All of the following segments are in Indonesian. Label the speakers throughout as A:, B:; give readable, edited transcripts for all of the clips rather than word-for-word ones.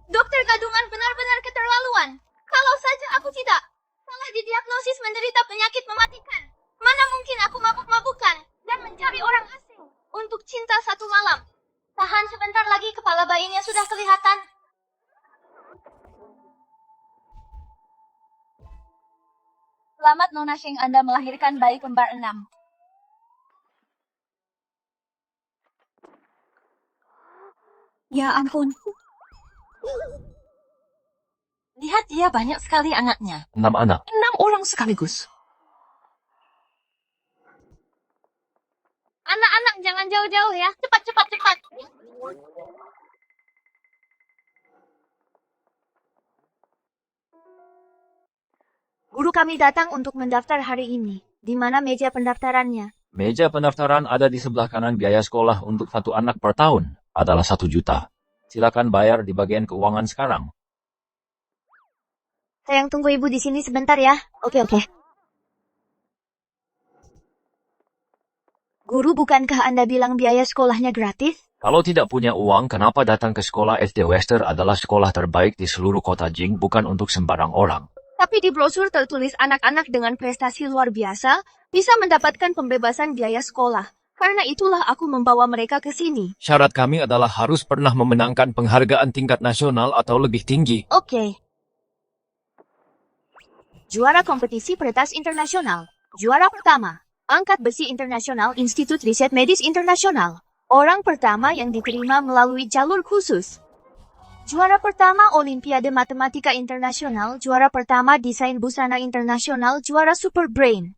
A: Dokter kandungan benar-benar keterlaluan. Kalau saja aku tidak salah didiagnosis menderita penyakit mematikan. Mana mungkin aku mabuk-mabukan dan mencari orang asing untuk cinta satu malam. Tahan sebentar lagi, kepala bayinya sudah kelihatan. Selamat Nona Sheng, Anda melahirkan bayi kembar 6. Ya ampun. Lihat, dia banyak sekali anaknya.
B: 6 anak.
C: 6 orang sekaligus.
A: Anak-anak jangan jauh-jauh ya. Cepat, cepat, cepat. Guru kami datang untuk mendaftar hari ini. Di mana meja pendaftarannya?
B: Meja pendaftaran ada di sebelah kanan. Biaya sekolah untuk satu anak per tahun adalah 1 juta. Silakan bayar di bagian keuangan sekarang.
A: Sayang, tunggu ibu di sini sebentar ya. Oke. Guru, bukankah Anda bilang biaya sekolahnya gratis?
B: Kalau tidak punya uang, kenapa datang ke sekolah SD Wester adalah sekolah terbaik di seluruh kota Jing, bukan untuk sembarang orang.
A: Tapi di brosur tertulis anak-anak dengan prestasi luar biasa bisa mendapatkan pembebasan biaya sekolah. Karena itulah aku membawa mereka ke sini.
B: Syarat kami adalah harus pernah memenangkan penghargaan tingkat nasional atau lebih tinggi.
A: Oke. Juara kompetisi peretas internasional. Juara pertama, Angkat Besi Internasional Institut Riset Medis Internasional. Orang pertama yang diterima melalui jalur khusus. Juara pertama Olimpiade Matematika Internasional, juara pertama Desain Busana Internasional, juara Super Brain.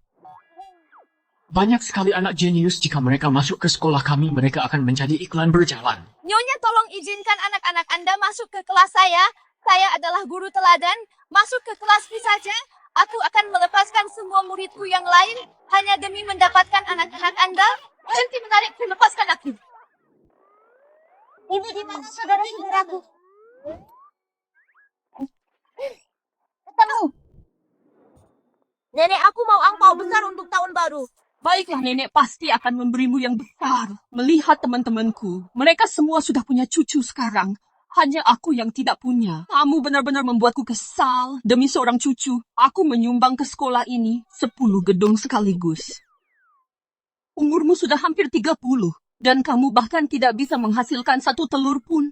C: Banyak sekali anak jenius. Jika mereka masuk ke sekolah kami, mereka akan menjadi iklan berjalan.
A: Nyonya, tolong izinkan anak-anak Anda masuk ke kelas saya. Saya adalah guru teladan. Masuk ke kelasku saja. Aku akan melepaskan semua muridku yang lain hanya demi mendapatkan anak-anak Anda. Berhenti menarikku, lepaskan aku. Ibu, di mana saudara-saudaraku? Ketemu. Nenek, aku mau angpau besar untuk tahun baru.
D: Baiklah, nenek pasti akan memberimu yang besar. Melihat teman-temanku, mereka semua sudah punya cucu sekarang. Hanya aku yang tidak punya. Kamu benar-benar membuatku kesal. Demi seorang cucu, aku menyumbang ke sekolah ini 10 gedung sekaligus. Umurmu sudah hampir 30, dan kamu bahkan tidak bisa menghasilkan 1 telur pun.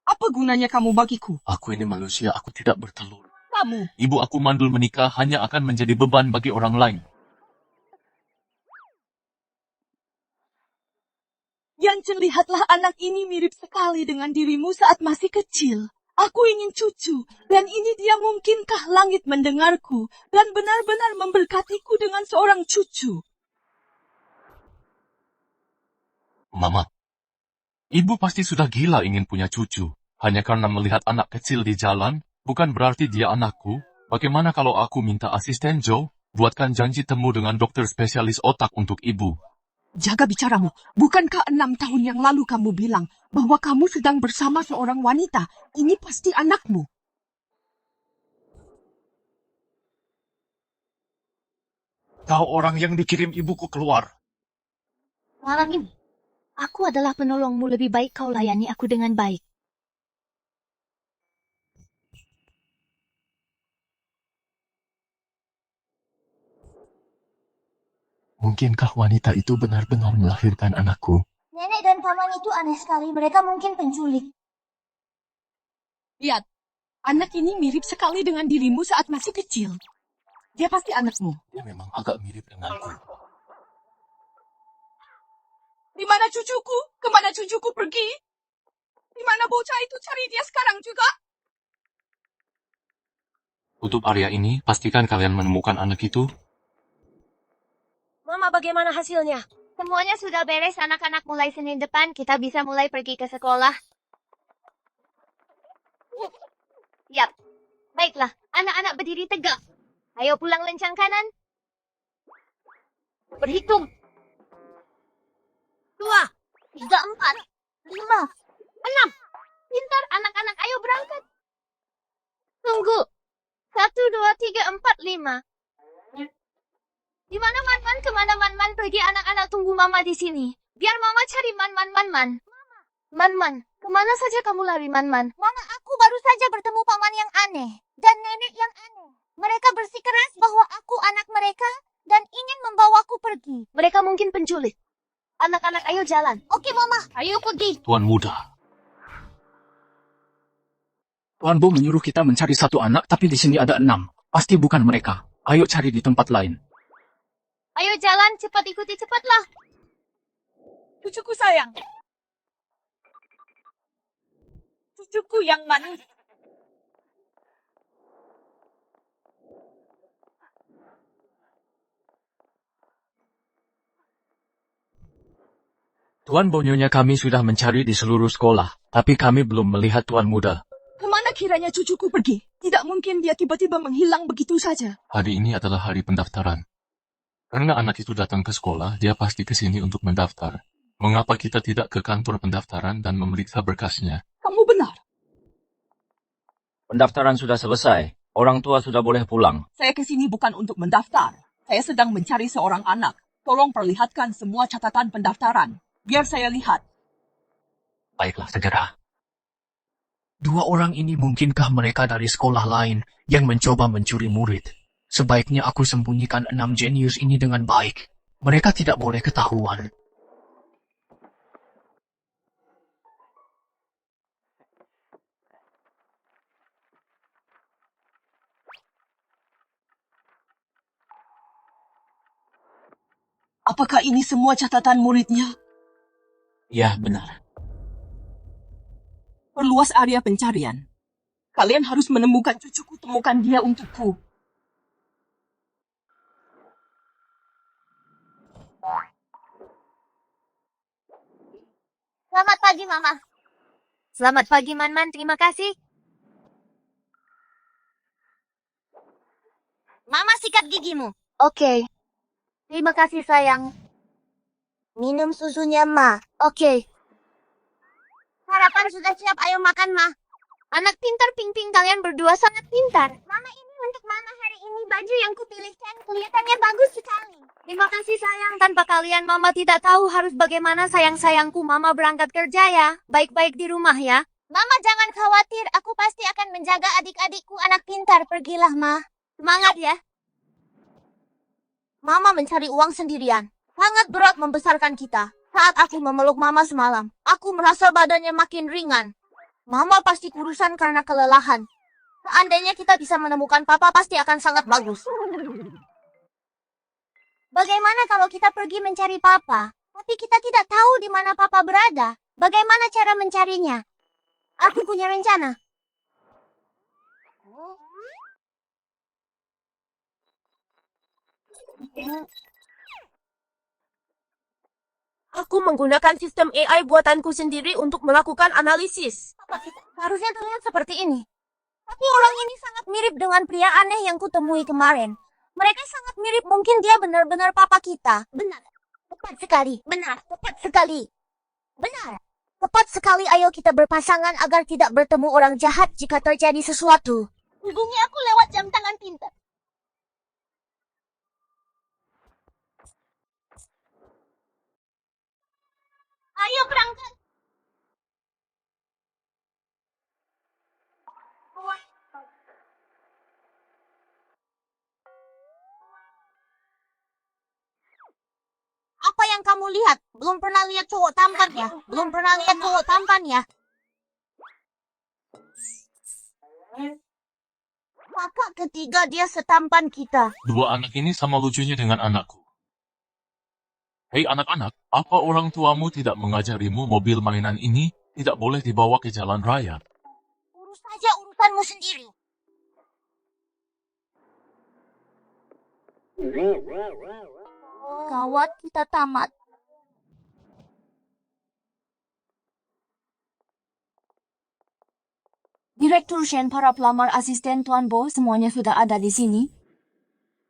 D: Apa gunanya kamu bagiku?
E: Aku ini manusia, aku tidak bertelur.
D: Kamu,
E: Ibu aku mandul menikah hanya akan menjadi beban bagi orang lain.
D: Yang lihatlah anak ini mirip sekali dengan dirimu saat masih kecil. Aku ingin cucu, dan ini dia. Mungkinkah langit mendengarku dan benar-benar memberkatiku dengan seorang cucu?
E: Mama, ibu pasti sudah gila ingin punya cucu. Hanya karena melihat anak kecil di jalan, bukan berarti dia anakku. Bagaimana kalau aku minta asisten Joe, buatkan janji temu dengan dokter spesialis otak untuk ibu?
D: Jaga bicaramu. Bukankah 6 tahun yang lalu kamu bilang bahwa kamu sedang bersama seorang wanita? Ini pasti anakmu.
E: Kau orang yang dikirim ibuku keluar.
A: Malam ini, aku adalah penolongmu. Lebih baik kau layani aku dengan baik.
E: Mungkinkah wanita itu benar-benar melahirkan anakku?
A: Nenek dan paman itu aneh sekali. Mereka mungkin penculik.
D: Lihat, anak ini mirip sekali dengan dirimu saat masih kecil. Dia pasti anakmu.
E: Dia memang agak mirip denganku.
D: Di mana cucuku? Kemana cucuku pergi? Di mana bocah itu? Cari dia sekarang juga.
E: Tutup area ini, pastikan kalian menemukan anak itu.
A: Mama, bagaimana hasilnya? Semuanya sudah beres, anak-anak. Mulai Senin depan, kita bisa mulai pergi ke sekolah. Yap. Baiklah, anak-anak berdiri tegak. Ayo pulang lencang kanan. Berhitung. 2, 3, 4, 5, 6. Pintar, anak-anak. Ayo berangkat. Tunggu. 1, 2, 3, 4, 5. Di mana Man-Man? Kemana Man-Man pergi? Anak-anak, tunggu Mama di sini. Biar Mama cari Man-Man. Man-Man, kemana saja kamu lari, Man-Man? Mama, aku baru saja paman yang aneh dan nenek yang aneh. Mereka bersikeras bahwa aku anak mereka dan ingin membawaku pergi. Mereka mungkin penculik. Anak-anak, ayo jalan. Oke, Mama. Ayo pergi.
E: Tuan muda,
C: Tuan Bo menyuruh kita mencari satu anak, tapi di sini ada 6. Pasti bukan mereka. Ayo cari di tempat lain.
A: Ayo jalan, cepat ikuti, cepatlah.
D: Cucuku sayang. Cucuku yang manis.
C: Tuan Bo, nyonya kami sudah mencari di seluruh sekolah, tapi kami belum melihat Tuan muda.
D: Kemana kiranya cucuku pergi? Tidak mungkin dia tiba-tiba menghilang begitu saja.
E: hari ini adalah hari pendaftaran. Karena anak itu datang ke sekolah, dia pasti ke sini untuk mendaftar. Mengapa kita tidak ke kantor pendaftaran dan memeriksa berkasnya?
D: Kamu benar.
B: Pendaftaran sudah selesai. Orang tua sudah boleh pulang.
D: Saya ke sini bukan untuk mendaftar. Saya sedang mencari seorang anak. Tolong perlihatkan semua catatan pendaftaran. Biar saya lihat.
C: Baiklah, segera. 2 orang ini mungkinkah mereka dari sekolah lain yang mencoba mencuri murid? Sebaiknya aku sembunyikan 6 jenius ini dengan baik. Mereka tidak boleh ketahuan.
D: Apakah ini semua catatan muridnya?
C: Ya, benar.
D: Perluas area pencarian. Kalian harus menemukan cucuku, temukan dia untukku.
A: Selamat pagi, Mama. Selamat pagi, Man-Man. Terima kasih. Mama, sikat gigimu. Oke. Terima kasih, sayang. Minum susunya, Ma. Oke. Sarapan sudah siap. Ayo makan, Ma. Anak pintar Ping-Ping, kalian berdua sangat pintar. Mama, ini untuk Mama hari ini. Baju yang kupilihkan kelihatannya bagus sekali. Terima kasih, sayang. Tanpa kalian, Mama tidak tahu harus bagaimana. Sayang-sayangku, Mama berangkat kerja ya. Baik-baik di rumah ya. Mama, jangan khawatir. Aku pasti akan menjaga adik-adikku. Anak pintar. Pergilah, Ma. Semangat ya. Mama mencari uang sendirian. Sangat berat membesarkan kita. Saat aku memeluk Mama semalam, aku merasa badannya makin ringan. Mama pasti kurusan karena kelelahan. Seandainya kita bisa menemukan Papa, pasti akan sangat bagus. Bagaimana kalau kita pergi mencari Papa, tapi kita tidak tahu di mana Papa berada? Bagaimana cara mencarinya? Aku punya rencana.
D: Aku menggunakan sistem AI buatanku sendiri untuk melakukan analisis.
A: Harusnya terlihat seperti ini. Tapi orang ini sangat mirip dengan pria aneh yang kutemui kemarin. Mereka sangat mirip, mungkin dia benar-benar Papa kita. Benar. Tepat sekali. Benar. Tepat sekali. Benar. Tepat sekali. Ayo kita berpasangan agar tidak bertemu orang jahat jika terjadi sesuatu. Hubungi aku lewat jam tangan pintar. Ayo berangkat. Apa yang kamu lihat? Belum pernah lihat cowok tampan ya? Belum pernah lihat cowok tampan ya? Kakak ketiga dia setampan kita.
E: 2 anak ini sama lucunya dengan anakku. Hei anak-anak, apa orang tuamu tidak mengajarimu mobil mainan ini tidak boleh dibawa ke jalan raya?
A: Urus saja urusanmu sendiri. Gawat, kita tamat. Direktur Shen, para pelamar, asisten Tuan Bo, semuanya sudah ada di sini.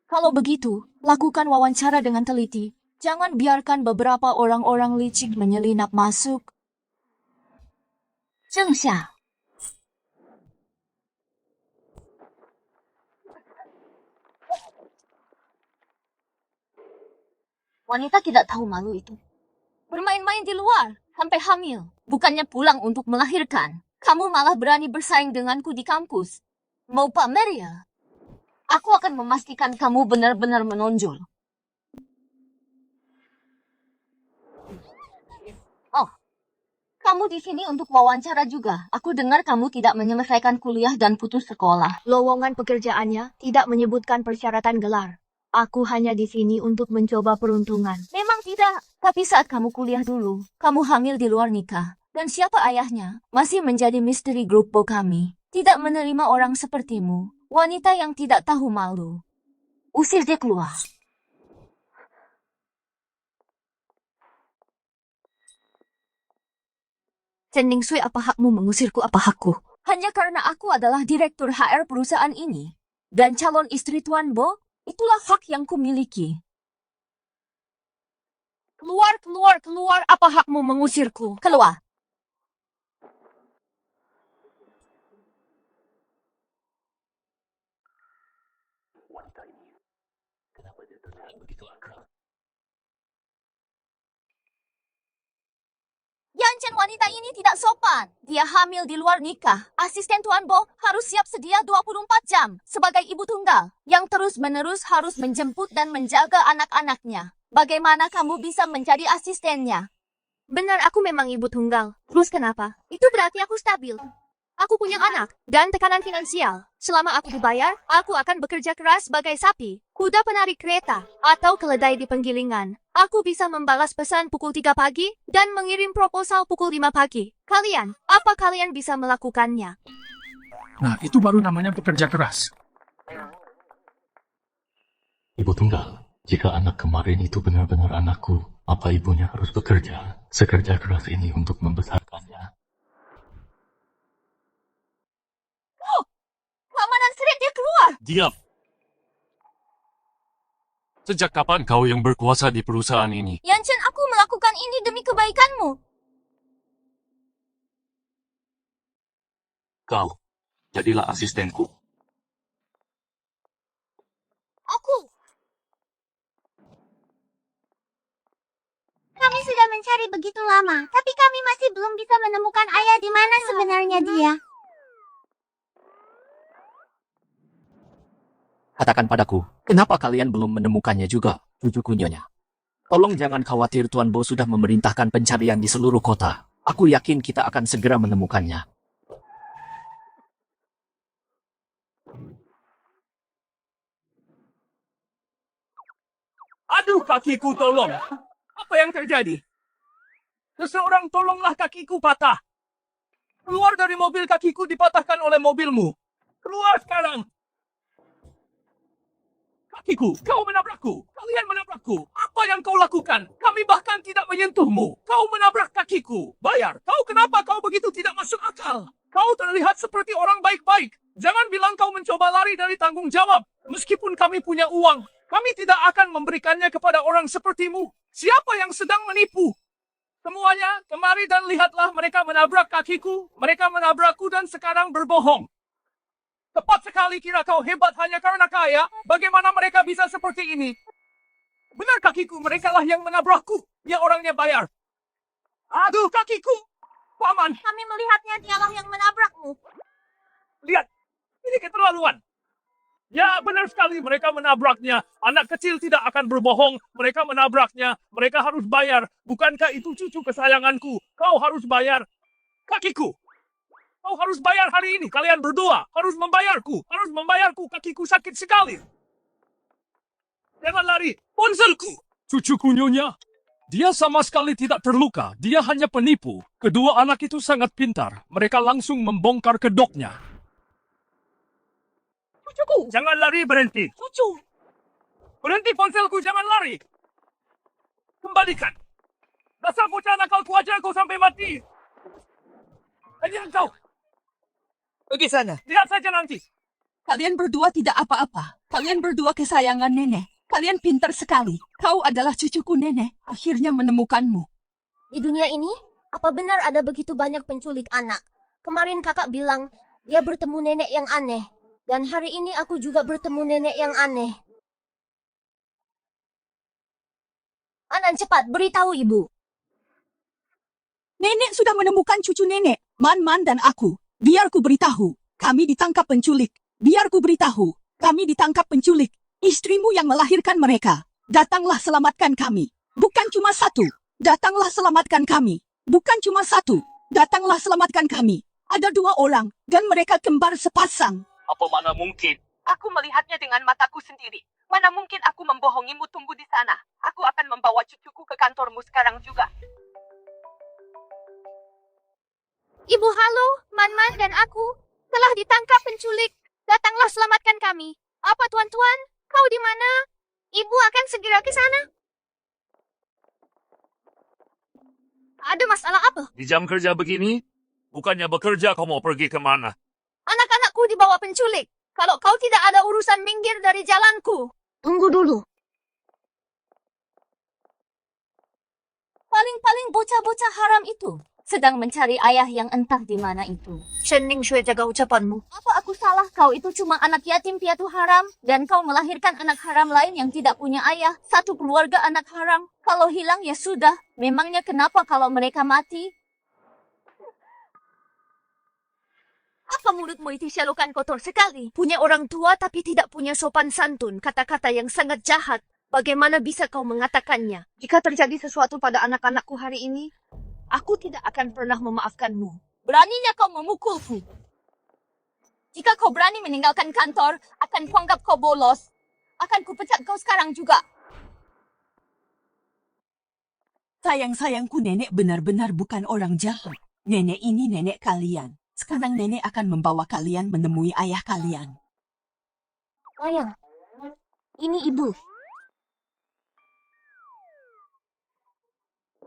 A: Kalau begitu, lakukan wawancara dengan teliti. Jangan biarkan beberapa orang-orang licik menyelinap masuk. Zheng Xia. Wanita tidak tahu malu itu. Bermain-main di luar, sampai hamil. Bukannya pulang untuk melahirkan. Kamu malah berani bersaing denganku di kampus. Mau pamer ya? Aku akan memastikan kamu benar-benar menonjol. Oh, kamu di sini untuk wawancara juga. Aku dengar kamu tidak menyelesaikan kuliah dan putus sekolah. Lowongan pekerjaannya tidak menyebutkan persyaratan gelar. Aku hanya di sini untuk mencoba peruntungan. Memang tidak. Tapi saat kamu kuliah dulu, kamu hamil di luar nikah. Dan siapa ayahnya? Masih menjadi misteri grup Bo kami. Tidak menerima orang sepertimu. Wanita yang tidak tahu malu. Usir dia keluar. Chen Ningsui, apa hakmu mengusirku, apa hakku? Hanya karena aku adalah direktur HR perusahaan ini. Dan calon istri Tuan Bo, itulah hak yang kumiliki. Keluar, keluar, keluar. Apa hakmu mengusirku? Keluar. Yancen, wanita ini tidak sopan. Dia hamil di luar nikah. Asisten Tuan Bo harus siap sedia 24 jam sebagai ibu tunggal yang terus-menerus harus menjemput dan menjaga anak-anaknya. Bagaimana kamu bisa menjadi asistennya? Benar, aku memang ibu tunggal. Terus kenapa? Itu berarti aku stabil. Aku punya anak dan tekanan finansial. Selama aku dibayar, aku akan bekerja keras sebagai sapi, kuda penarik kereta, atau keledai di penggilingan. Aku bisa membalas pesan pukul 3 pagi dan mengirim proposal pukul 5 pagi. Kalian, apa kalian bisa melakukannya?
C: Nah, itu baru namanya bekerja keras.
E: Ibu tunggal, jika anak kemarin itu benar-benar anakku, apa ibunya harus bekerja sekerja keras ini untuk membesarkannya?
A: Keamanan Sirip, dia keluar!
E: Diam! Sejak kapan kau yang berkuasa di perusahaan ini?
A: Yancen, aku melakukan ini demi kebaikanmu.
E: Kau, jadilah asistenku.
A: Aku. Kami sudah mencari begitu lama, tapi kami masih belum bisa menemukan ayah di mana sebenarnya dia.
C: Katakan padaku, kenapa kalian belum menemukannya juga, cucuku Nyonya? Tolong jangan khawatir, Tuan Bo sudah memerintahkan pencarian di seluruh kota. Aku yakin kita akan segera menemukannya.
F: Aduh, kakiku, tolong. Apa yang terjadi? Seseorang tolonglah, kakiku patah. Keluar dari mobil, kakiku dipatahkan oleh mobilmu. Keluar sekarang. Kakiku, kau menabrakku. Kalian menabrakku. Apa yang kau lakukan? Kami bahkan tidak menyentuhmu. Kau menabrak kakiku. Bayar. Kau kenapa kau begitu tidak masuk akal? Kau terlihat seperti orang baik-baik. Jangan bilang kau mencoba lari dari tanggung jawab. Meskipun kami punya uang, kami tidak akan memberikannya kepada orang sepertimu. Siapa yang sedang menipu? Semuanya, kemari dan lihatlah, mereka menabrak kakiku, mereka menabrakku dan sekarang berbohong. Tepat sekali, kira kau hebat hanya karena kaya? Bagaimana mereka bisa seperti ini? Benar, kakiku, mereka lah yang menabrakku. Dia orangnya bayar. Aduh, kakiku. Paman,
A: Kami melihatnya dialah yang menabrakmu.
F: lihat. Ini keterlaluan. Ya, benar sekali, mereka menabraknya. Anak kecil tidak akan berbohong. Mereka menabraknya. Mereka harus bayar. Bukankah itu cucu kesayanganku? Kau harus bayar. Kakiku. Kau harus bayar hari ini. Kalian berdua harus membayarku. Harus membayarku. Kakiku sakit sekali. Jangan lari. Ponselku. Cucuku Nyonya. Dia sama sekali tidak terluka. Dia hanya penipu. Kedua anak itu sangat pintar. Mereka langsung membongkar kedoknya. Cucuku. Jangan lari, berhenti. Cucu. Berhenti, ponselku. Jangan lari. Kembalikan. Dasar bocah nakal, ku ajar kau sampai mati. Hanya kau. Pergi sana. Lihat saja nanti.
D: Kalian berdua tidak apa-apa. Kalian berdua kesayangan nenek. Kalian pintar sekali. Kau adalah cucuku nenek. Akhirnya menemukanmu.
A: Di dunia ini, apa benar ada begitu banyak penculik anak? Kemarin kakak bilang, dia bertemu nenek yang aneh. Dan hari ini aku juga bertemu nenek yang aneh. Anan, cepat, beritahu ibu.
D: Nenek sudah menemukan cucu nenek. Man dan aku, biar ku beritahu, kami ditangkap penculik. Biar ku beritahu, kami ditangkap penculik. Istrimu yang melahirkan mereka. Datanglah selamatkan kami. Bukan cuma satu. Datanglah selamatkan kami. Bukan cuma satu. Datanglah selamatkan kami. Ada 2 orang, dan mereka kembar sepasang.
F: Apa mana mungkin?
D: Aku melihatnya dengan mataku sendiri. Mana mungkin aku membohongimu, tunggu di sana. Aku akan membawa cucuku ke kantormu sekarang juga.
A: Ibu halo, Man dan aku telah ditangkap penculik. Datanglah selamatkan kami. Apa tuan-tuan? Kau di mana? Ibu akan segera ke sana. Ada masalah apa?
F: Di jam kerja begini? Bukannya bekerja kau mau pergi kemana?
A: Anak-anakku dibawa penculik. Kalau kau tidak ada urusan, minggir dari jalanku. Tunggu dulu. Paling-paling bocah-bocah haram itu sedang mencari ayah yang entah di mana itu. Shen Ningshui, jaga ucapanmu. Apa aku salah? Kau itu cuma anak yatim piatu haram. Dan kau melahirkan anak haram lain yang tidak punya ayah. Satu keluarga anak haram. Kalau hilang ya sudah. Memangnya kenapa kalau mereka mati? Apa mulutmu itu syalukan kotor sekali? Punya orang tua tapi tidak punya sopan santun. Kata-kata yang sangat jahat. Bagaimana bisa kau mengatakannya? Jika terjadi sesuatu pada anak-anakku hari ini, aku tidak akan pernah memaafkanmu. Beraninya kau memukulku. Jika kau berani meninggalkan kantor, akan kuanggap kau bolos. Akan kupecat kau sekarang juga.
D: Sayang-sayangku, nenek benar-benar bukan orang jahat. Nenek ini nenek kalian. Sekarang nenek akan membawa kalian menemui ayah kalian.
A: Ayah, ini ibu.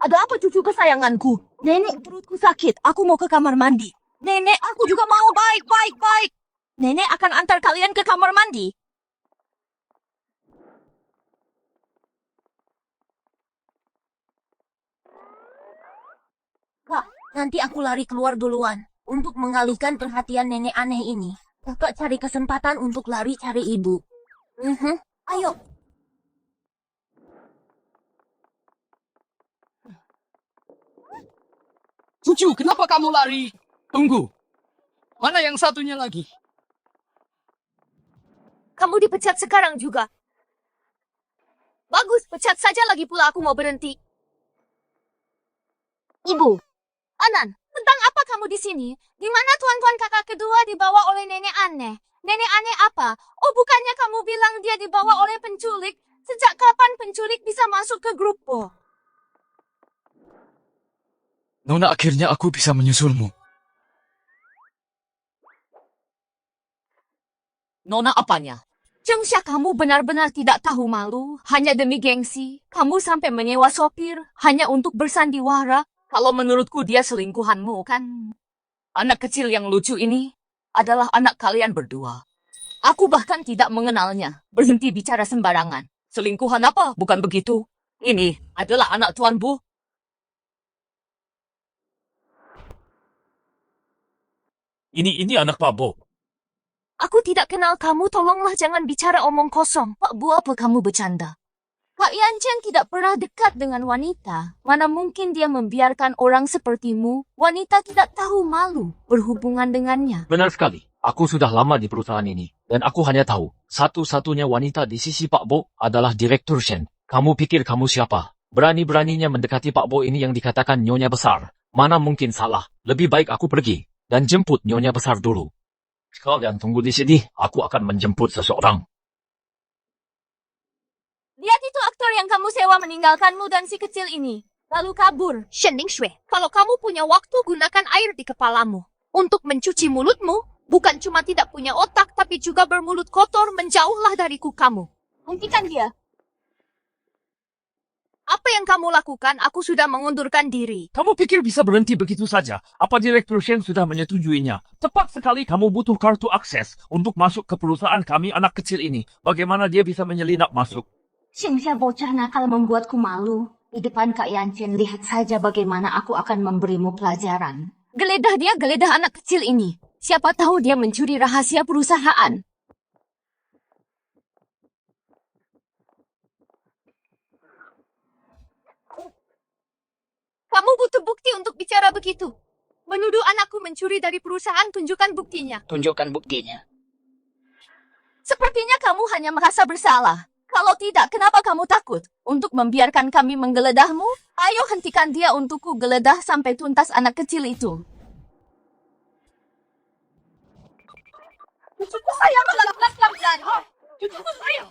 D: Ada apa cucu kesayanganku? Nenek, perutku sakit. Aku mau ke kamar mandi. Nenek, aku juga mau. Baik. Nenek akan antar kalian ke kamar mandi.
A: Kak, nanti aku lari keluar duluan untuk mengalihkan perhatian nenek aneh ini. Kakak cari kesempatan untuk lari cari ibu. Ayo.
F: Cucu, kenapa kamu lari? Tunggu. Mana yang satunya lagi?
A: Kamu dipecat sekarang juga. Bagus, pecat saja lagi pula aku mau berhenti. Ibu, Anan, tentang apa kamu di sini? Di mana tuan-tuan kakak kedua dibawa oleh nenek aneh? Nenek aneh apa? Oh, bukannya kamu bilang dia dibawa oleh penculik? Sejak kapan penculik bisa masuk ke gruppo?
E: Nona, akhirnya aku bisa menyusulmu.
D: Nona apanya?
A: Cengsha, kamu benar-benar tidak tahu malu. Hanya demi gengsi, kamu sampai menyewa sopir hanya untuk bersandiwara.
D: Kalau menurutku dia selingkuhanmu, kan? Anak kecil yang lucu ini adalah anak kalian berdua. Aku bahkan tidak mengenalnya. Berhenti bicara sembarangan. Selingkuhan apa? Bukan begitu. Ini adalah anak Tuan Bu.
F: Ini anak Pak Bo.
A: Aku tidak kenal kamu, tolonglah jangan bicara omong kosong. Pak Bu, apa kamu bercanda? Kak Yanchen tidak pernah dekat dengan wanita. Mana mungkin dia membiarkan orang sepertimu, wanita tidak tahu malu, berhubungan dengannya.
B: Benar sekali. Aku sudah lama di perusahaan ini. Dan aku hanya tahu, satu-satunya wanita di sisi Pak Bo adalah Direktur Shen. Kamu pikir kamu siapa? Berani-beraninya mendekati Pak Bo ini yang dikatakan nyonya besar. Mana mungkin salah. Lebih baik aku pergi dan jemput nyonya besar dulu. Kalian tunggu di sini, aku akan menjemput seseorang.
A: Lihat itu aktor yang kamu sewa meninggalkanmu dan si kecil ini. Lalu kabur. Shen Ningshui, kalau kamu punya waktu, gunakan air di kepalamu. Untuk mencuci mulutmu, bukan cuma tidak punya otak, tapi juga bermulut kotor, menjauhlah dariku kamu. Hentikan dia. Apa yang kamu lakukan? Aku sudah mengundurkan diri.
F: Kamu pikir bisa berhenti begitu saja? Apa Direktur Shen sudah menyetujuinya? Tepat sekali kamu butuh kartu akses untuk masuk ke perusahaan kami anak kecil ini. Bagaimana dia bisa menyelinap masuk?
A: Cengsha bocah nakal membuatku malu. Di depan Kak Yanchen, lihat saja bagaimana aku akan memberimu pelajaran. Geledah dia, geledah anak kecil ini. Siapa tahu dia mencuri rahasia perusahaan. Kamu butuh bukti untuk bicara begitu. Menuduh anakku mencuri dari perusahaan, tunjukkan buktinya.
C: Tunjukkan buktinya.
A: Sepertinya kamu hanya merasa bersalah. Kalau tidak, kenapa kamu takut untuk membiarkan kami menggeledahmu? Ayo hentikan dia untukku geledah sampai tuntas anak kecil itu. Cucuku sayang adalah pelan-pelan. Cucuku sayang.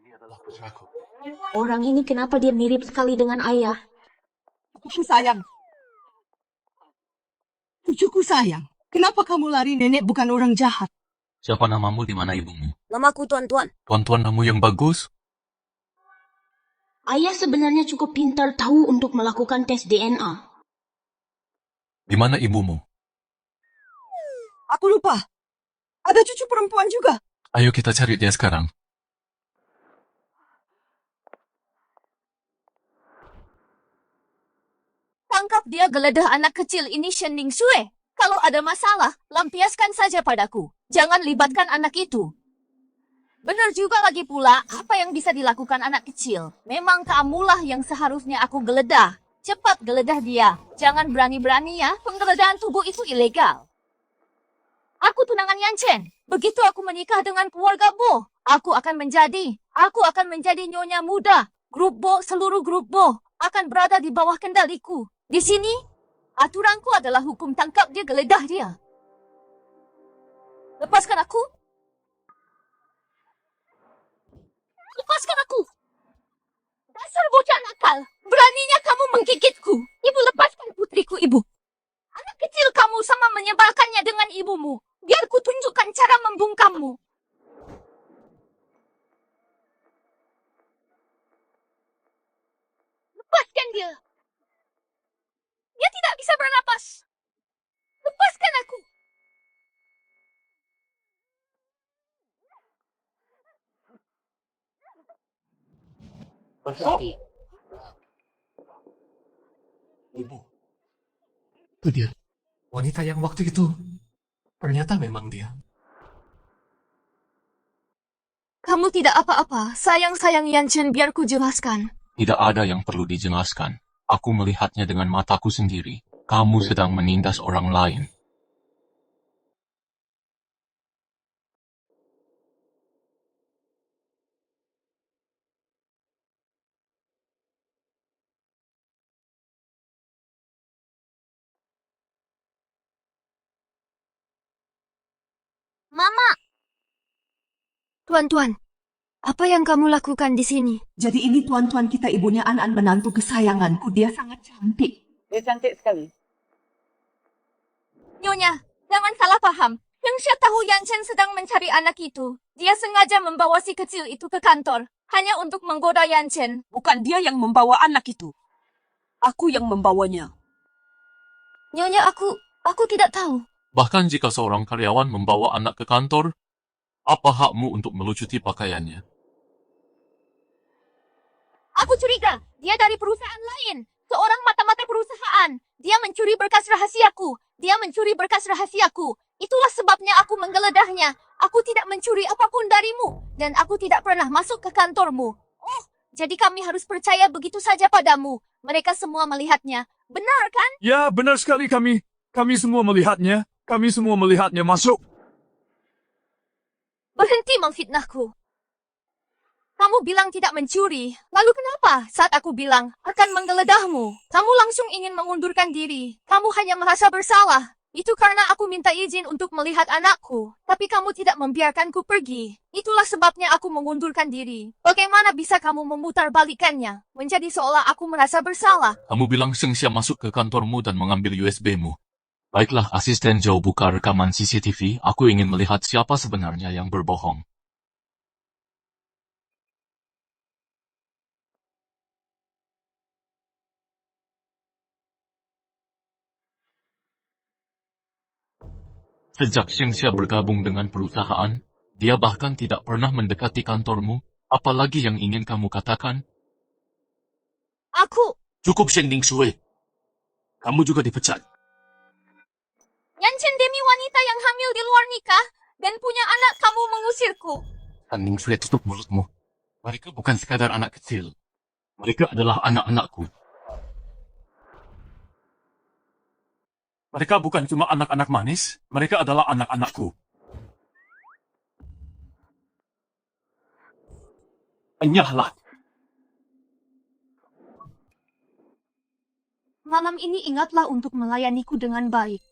E: Ini adalah putraku.
A: Orang ini kenapa dia mirip sekali dengan ayah?
D: Cucuku sayang. Cucuku sayang. Kenapa kamu lari? Nenek bukan orang jahat.
E: Siapa namamu, di mana ibumu?
A: Namaku Tuan-Tuan.
E: Tuan-tuan kamu yang bagus?
G: Ayah sebenarnya cukup pintar tahu untuk melakukan tes DNA.
E: Di mana ibumu?
D: Aku lupa. Ada cucu perempuan juga.
E: Ayo kita cari dia sekarang.
A: Tangkap dia, geledah anak kecil ini, Shen Ning Shui. Kalau ada masalah, lampiaskan saja padaku. Jangan libatkan anak itu. Benar juga lagi pula, apa yang bisa dilakukan anak kecil? Memang kamulah yang seharusnya aku geledah. Cepat geledah dia. Jangan berani-berani ya, penggeledahan tubuh itu ilegal. Aku tunangan Yan Chen. Begitu aku menikah dengan keluarga Bo, aku akan menjadi nyonya muda. Grup Bo, seluruh grup Bo akan berada di bawah kendaliku. Di sini, aturanku adalah hukum tangkap dia, geledah dia. Lepaskan aku. Lepaskan aku. Dasar bocah nakal. Beraninya kamu menggigitku. Ibu, lepaskan putriku, ibu. Anak kecil kamu sama menyebalkannya dengan ibumu. Biar ku tunjukkan cara membungkammu. Lepaskan dia. Dia tidak bisa bernapas. Lepaskan aku.
C: Ibu. Itu dia. Wanita yang waktu itu. Ternyata memang dia.
A: Kamu tidak apa-apa. Sayang-sayang Yan Chen, biar ku jelaskan.
E: Tidak ada yang perlu dijelaskan. Aku melihatnya dengan mataku sendiri. Kamu sedang menindas orang lain.
A: Mama! Tuan-tuan, apa yang kamu lakukan di sini?
D: Jadi ini tuan-tuan kita, ibunya An-An, menantu kesayanganku. Dia sangat cantik.
H: Dia cantik sekali.
A: Nyonya, jangan salah paham. Yang saya tahu Yan Chen sedang mencari anak itu. Dia sengaja membawa si kecil itu ke kantor. Hanya untuk menggoda Yan Chen.
D: Bukan dia yang membawa anak itu. Aku yang membawanya.
A: Nyonya, aku tidak tahu.
E: Bahkan jika seorang karyawan membawa anak ke kantor, apa hakmu untuk melucuti pakaiannya?
A: Aku curiga, dia dari perusahaan lain. Seorang mata-mata perusahaan. Dia mencuri berkas rahasiaku. Itulah sebabnya aku menggeledahnya. Aku tidak mencuri apapun darimu. Dan aku tidak pernah masuk ke kantormu. Oh, jadi kami harus percaya begitu saja padamu. Mereka semua melihatnya. Benar kan?
F: Ya, benar sekali kami. Kami semua melihatnya. Kami semua melihatnya masuk.
A: Berhenti memfitnahku. Kamu bilang tidak mencuri. Lalu kenapa saat aku bilang akan menggeledahmu, kamu langsung ingin mengundurkan diri? Kamu hanya merasa bersalah. Itu karena aku minta izin untuk melihat anakku. Tapi kamu tidak membiarkanku pergi. Itulah sebabnya aku mengundurkan diri. Bagaimana bisa kamu memutarbalikkannya? Menjadi seolah aku merasa bersalah.
E: Kamu bilang Shengxia masuk ke kantormu dan mengambil USB-mu. Baiklah, asisten Joe buka rekaman CCTV. Aku ingin melihat siapa sebenarnya yang berbohong. Sejak Shengxia bergabung dengan perusahaan, dia bahkan tidak pernah mendekati kantormu. Apalagi yang ingin kamu katakan?
A: Aku,
C: Cukup, Shen Ning Shui. Kamu juga dipecat.
A: Yan Chen demi wanita yang hamil di luar nikah dan punya anak, kamu mengusirku.
E: Shen Ning Shui, tutup mulutmu. Mereka bukan sekadar anak kecil. Mereka adalah anak-anakku.
F: Mereka bukan cuma anak-anak manis, mereka adalah anak-anakku. Enyahlah.
A: Malam ini ingatlah untuk melayaniku dengan baik.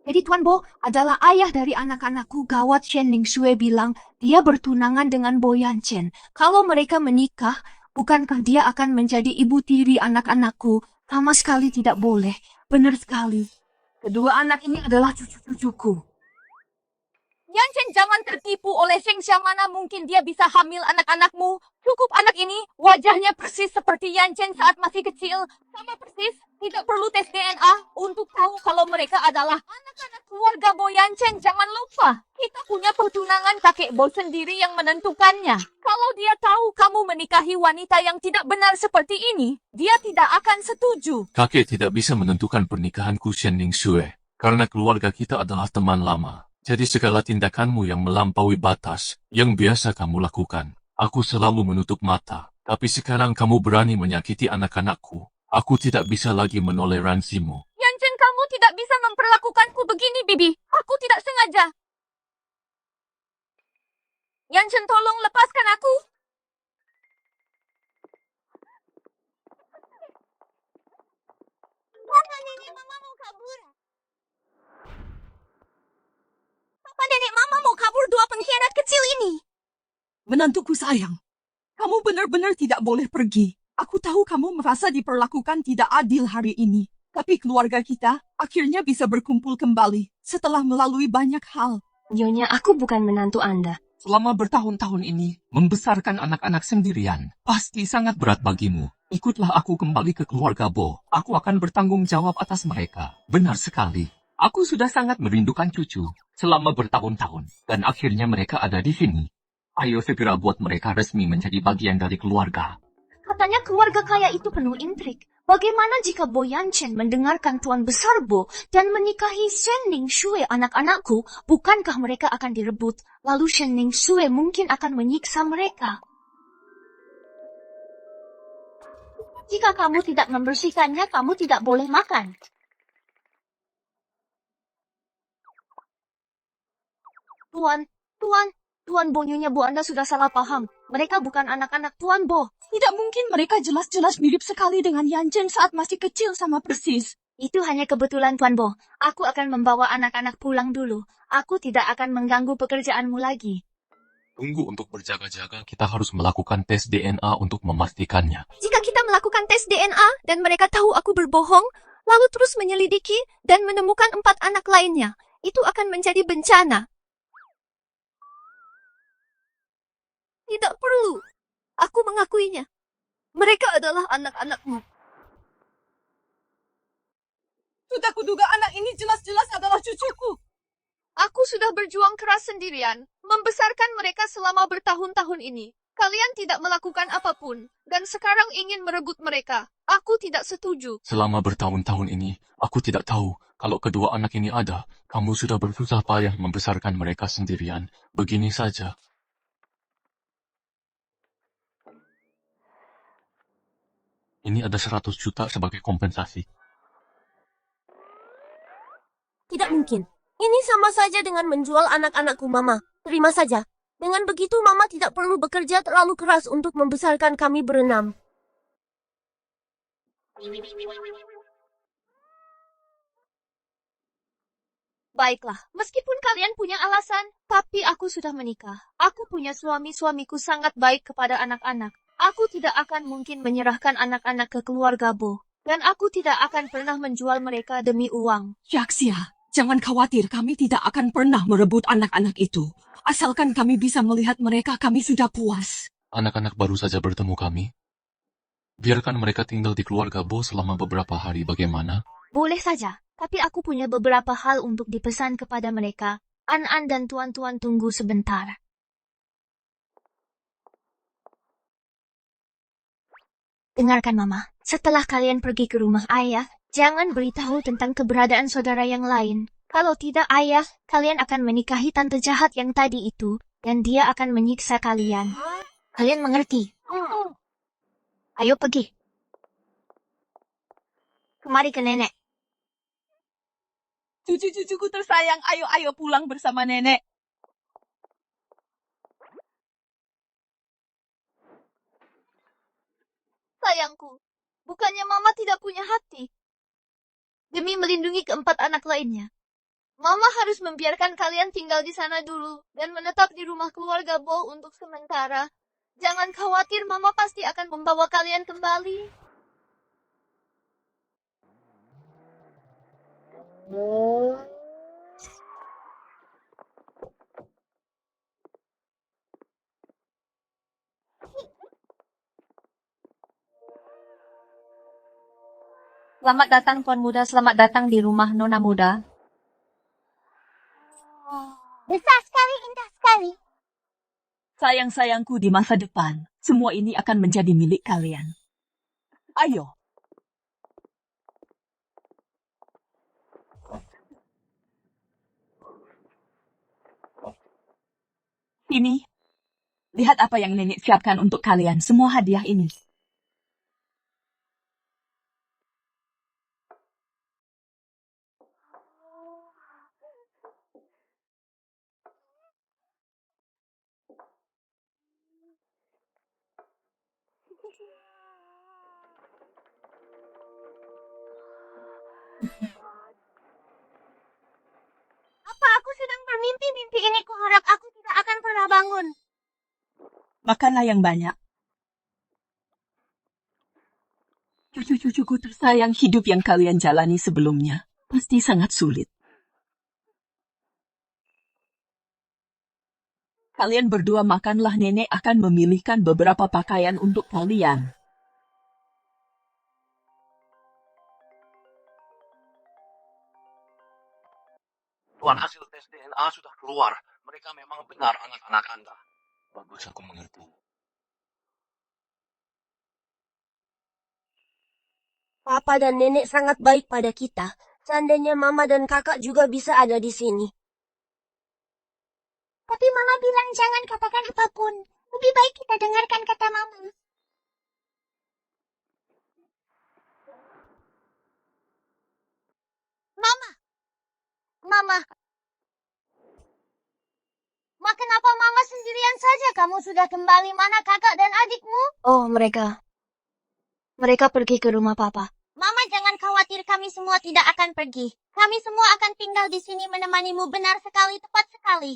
A: Jadi Tuan Bo adalah ayah dari anak-anakku. Gawat, Shen Ning Shui bilang dia bertunangan dengan Bo Yan Chen. Kalau mereka menikah, bukankah dia akan menjadi ibu tiri anak-anakku? Sama sekali tidak boleh. Benar sekali. Kedua anak ini adalah cucu-cucuku. Yan Chen jangan tertipu oleh Sheng Xia, mana mungkin dia bisa hamil anak-anakmu. Cukup anak ini, wajahnya persis seperti Yan Chen saat masih kecil. Sama persis, tidak perlu tes DNA untuk tahu kalau mereka adalah anak-anak keluarga Bo Yan Chen. Jangan lupa, kita punya pertunangan kakek Bo sendiri yang menentukannya. Kalau dia tahu kamu menikahi wanita yang tidak benar seperti ini, dia tidak akan setuju.
E: Kakek tidak bisa menentukan pernikahanku Shen Ning Shui, karena keluarga kita adalah teman lama. Jadi segala tindakanmu yang melampaui batas, yang biasa kamu lakukan, aku selalu menutup mata. Tapi sekarang kamu berani menyakiti anak-anakku. Aku tidak bisa lagi menoleransimu.
A: Yan Chen, kamu tidak bisa memperlakukanku begini, Bibi. Aku tidak sengaja. Yan Chen, tolong lepaskan aku. Papa, nenek mama mau kabur. Papa, nenek mama mau kabur dua pengkhianat kecil ini.
D: Menantuku sayang, kamu benar-benar tidak boleh pergi. Aku tahu kamu merasa diperlakukan tidak adil hari ini. Tapi keluarga kita akhirnya bisa berkumpul kembali setelah melalui banyak hal.
G: Nyonya, aku bukan menantu Anda.
C: Selama bertahun-tahun ini, membesarkan anak-anak sendirian pasti sangat berat bagimu. Ikutlah aku kembali ke keluarga Bo. Aku akan bertanggung jawab atas mereka. Benar sekali. Aku sudah sangat merindukan cucu selama bertahun-tahun. Dan akhirnya mereka ada di sini. Ayo segera buat mereka resmi menjadi bagian dari keluarga.
A: Katanya keluarga kaya itu penuh intrik. Bagaimana jika Bo Yan Chen mendengarkan Tuan Besar Bo dan menikahi Shen Ning Shui anak-anakku? Bukankah mereka akan direbut? Lalu Shen Ning Shui mungkin akan menyiksa mereka. Jika kamu tidak membersihkannya, kamu tidak boleh makan. Tuan Bo, Nyonya Bu, Anda sudah salah paham. Mereka bukan anak-anak Tuan Bo.
D: Tidak mungkin mereka jelas-jelas mirip sekali dengan Yan Chen saat masih kecil sama persis.
A: Itu hanya kebetulan, Tuan Bo. Aku akan membawa anak-anak pulang dulu. Aku tidak akan mengganggu pekerjaanmu lagi.
E: Tunggu, untuk berjaga-jaga kita harus melakukan tes DNA untuk memastikannya.
A: Jika kita melakukan tes DNA dan mereka tahu aku berbohong, lalu terus menyelidiki dan menemukan 4 anak lainnya, itu akan menjadi bencana. Tidak perlu. Aku mengakuinya. Mereka adalah anak-anakmu.
D: Sudah kuduga anak ini jelas-jelas adalah cucuku.
A: Aku sudah berjuang keras sendirian, membesarkan mereka selama bertahun-tahun ini. Kalian tidak melakukan apapun, dan sekarang ingin merebut mereka. Aku tidak setuju.
E: Selama bertahun-tahun ini, aku tidak tahu kalau kedua anak ini ada. Kamu sudah bersusah payah membesarkan mereka sendirian. Begini saja. Ini ada 100 juta sebagai kompensasi.
H: Tidak mungkin. Ini sama saja dengan menjual anak-anakku, Mama. Terima saja. Dengan begitu, Mama tidak perlu bekerja terlalu keras untuk membesarkan kami berenam.
A: Baiklah, meskipun kalian punya alasan, tapi aku sudah menikah. Aku punya suamiku sangat baik kepada anak-anak. Aku tidak akan mungkin menyerahkan anak-anak ke keluarga Bo. Dan aku tidak akan pernah menjual mereka demi uang.
D: Yaxia, jangan khawatir, kami tidak akan pernah merebut anak-anak itu. Asalkan kami bisa melihat mereka, kami sudah puas.
E: Anak-anak baru saja bertemu kami. Biarkan mereka tinggal di keluarga Bo selama beberapa hari, bagaimana?
A: Boleh saja, tapi aku punya beberapa hal untuk dipesan kepada mereka. An-An dan Tuan-Tuan tunggu sebentar. Dengarkan, Mama. Setelah kalian pergi ke rumah ayah, jangan beritahu tentang keberadaan saudara yang lain. Kalau tidak, ayah, kalian akan menikahi tante jahat yang tadi itu, dan dia akan menyiksa kalian. Kalian mengerti? Ayo pergi. Kemari ke nenek.
D: Cucu-cucuku tersayang, ayo pulang bersama nenek.
A: Sayangku, bukannya Mama tidak punya hati. Demi melindungi keempat anak lainnya, Mama harus membiarkan kalian tinggal di sana dulu dan menetap di rumah keluarga Bo untuk sementara. Jangan khawatir, Mama pasti akan membawa kalian kembali.
I: Selamat datang Tuan Muda, selamat datang di rumah Nona Muda.
H: Besar sekali, indah sekali.
D: Sayang-sayangku, di masa depan, semua ini akan menjadi milik kalian. Ayo. Ini, lihat apa yang nenek siapkan untuk kalian, semua hadiah ini.
H: Apa aku sedang bermimpi-mimpi ini? Kuharap aku tidak akan pernah bangun.
D: Makanlah yang banyak. Cucu-cucuku tersayang, hidup yang kalian jalani sebelumnya pasti sangat sulit. Kalian berdua makanlah, nenek akan memilihkan beberapa pakaian untuk kalian.
C: Tuan, hasil tes DNA sudah keluar. Mereka memang benar anak-anak Anda.
E: Bagus, aku mengerti.
H: Papa dan nenek sangat baik pada kita. Seandainya mama dan kakak juga bisa ada di sini. Tapi mama bilang jangan katakan apapun. Lebih baik kita dengarkan kata mama. Mama. Kenapa mama sendirian saja? Kamu sudah kembali, mana kakak dan adikmu?
A: Oh, mereka pergi ke rumah Papa.
H: Mama jangan khawatir, kami semua tidak akan pergi. Kami semua akan tinggal di sini menemanimu, benar sekali, tepat sekali.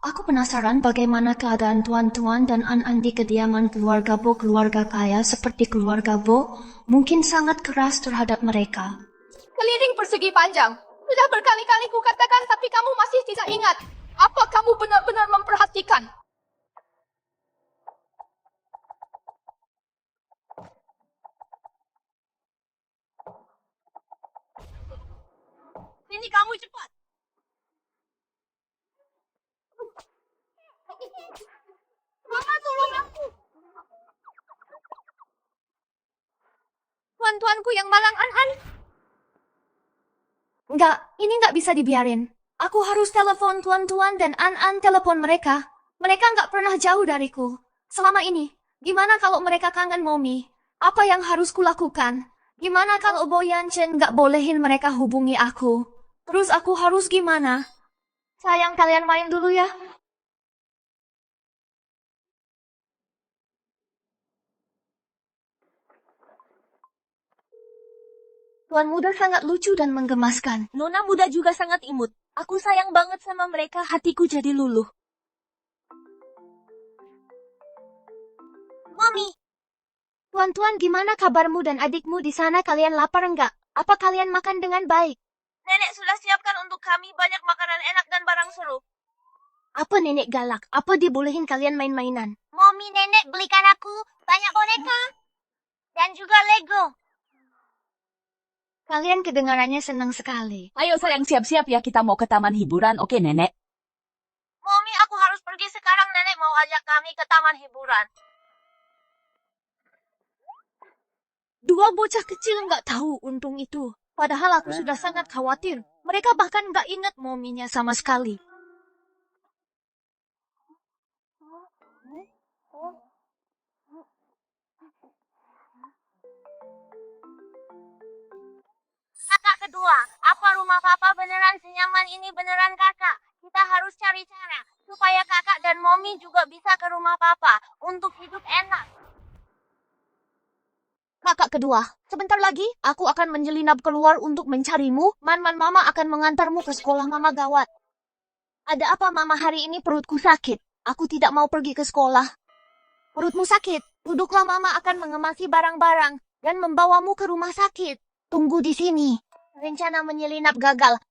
A: Aku penasaran bagaimana keadaan Tuan-Tuan dan An-An di kediaman keluarga Bo, keluarga kaya seperti keluarga Bo, mungkin sangat keras terhadap mereka.
J: Keliling persegi panjang. Sudah berkali-kali kukatakan, tapi kamu masih tidak ingat. Apa kamu benar-benar memperhatikan?
H: Sini kamu cepat. Mama tolong aku.
A: Tuan-tuanku yang malang, An-An. Enggak, ini enggak bisa dibiarin. Aku harus telepon Tuan-Tuan dan An-An telepon mereka. Mereka enggak pernah jauh dariku. Selama ini, gimana kalau mereka kangen Momi? Apa yang harus kulakukan? Gimana kalau Boyan Chen enggak bolehin mereka hubungi aku? Terus aku harus gimana? Sayang, kalian main dulu ya. Tuan Muda sangat lucu dan menggemaskan.
H: Nona Muda juga sangat imut. Aku sayang banget sama mereka, hatiku jadi luluh. Mami,
A: Tuan-tuan, gimana kabarmu dan adikmu di sana? Kalian lapar enggak? Apa kalian makan dengan baik?
H: nenek sudah siapkan untuk kami banyak makanan enak dan barang seru.
A: Apa nenek galak? Apa dibolehin kalian main-mainan?
H: Mami, nenek belikan aku banyak boneka dan juga Lego.
A: Kalian kedengarannya senang sekali.
D: Ayo sayang, siap-siap ya, kita mau ke taman hiburan, oke nenek?
H: Mami, aku harus pergi sekarang. Nenek mau ajak kami ke taman hiburan.
A: Dua bocah kecil nggak tahu untung itu. Padahal aku sudah sangat khawatir. Mereka bahkan nggak ingat mominya sama sekali.
H: Kakak kedua, apa rumah papa beneran senyaman ini beneran kakak? Kita harus cari cara supaya kakak dan mommy juga bisa ke rumah papa untuk hidup enak.
A: Kakak kedua, sebentar lagi aku akan menyelinap keluar untuk mencarimu. Mama akan mengantarmu ke sekolah mama gawat. Ada apa mama hari ini perutku sakit? Aku tidak mau pergi ke sekolah. Perutmu sakit? Duduklah mama akan mengemasi barang-barang dan membawamu ke rumah sakit. Tunggu di sini. Rencana menyelinap gagal.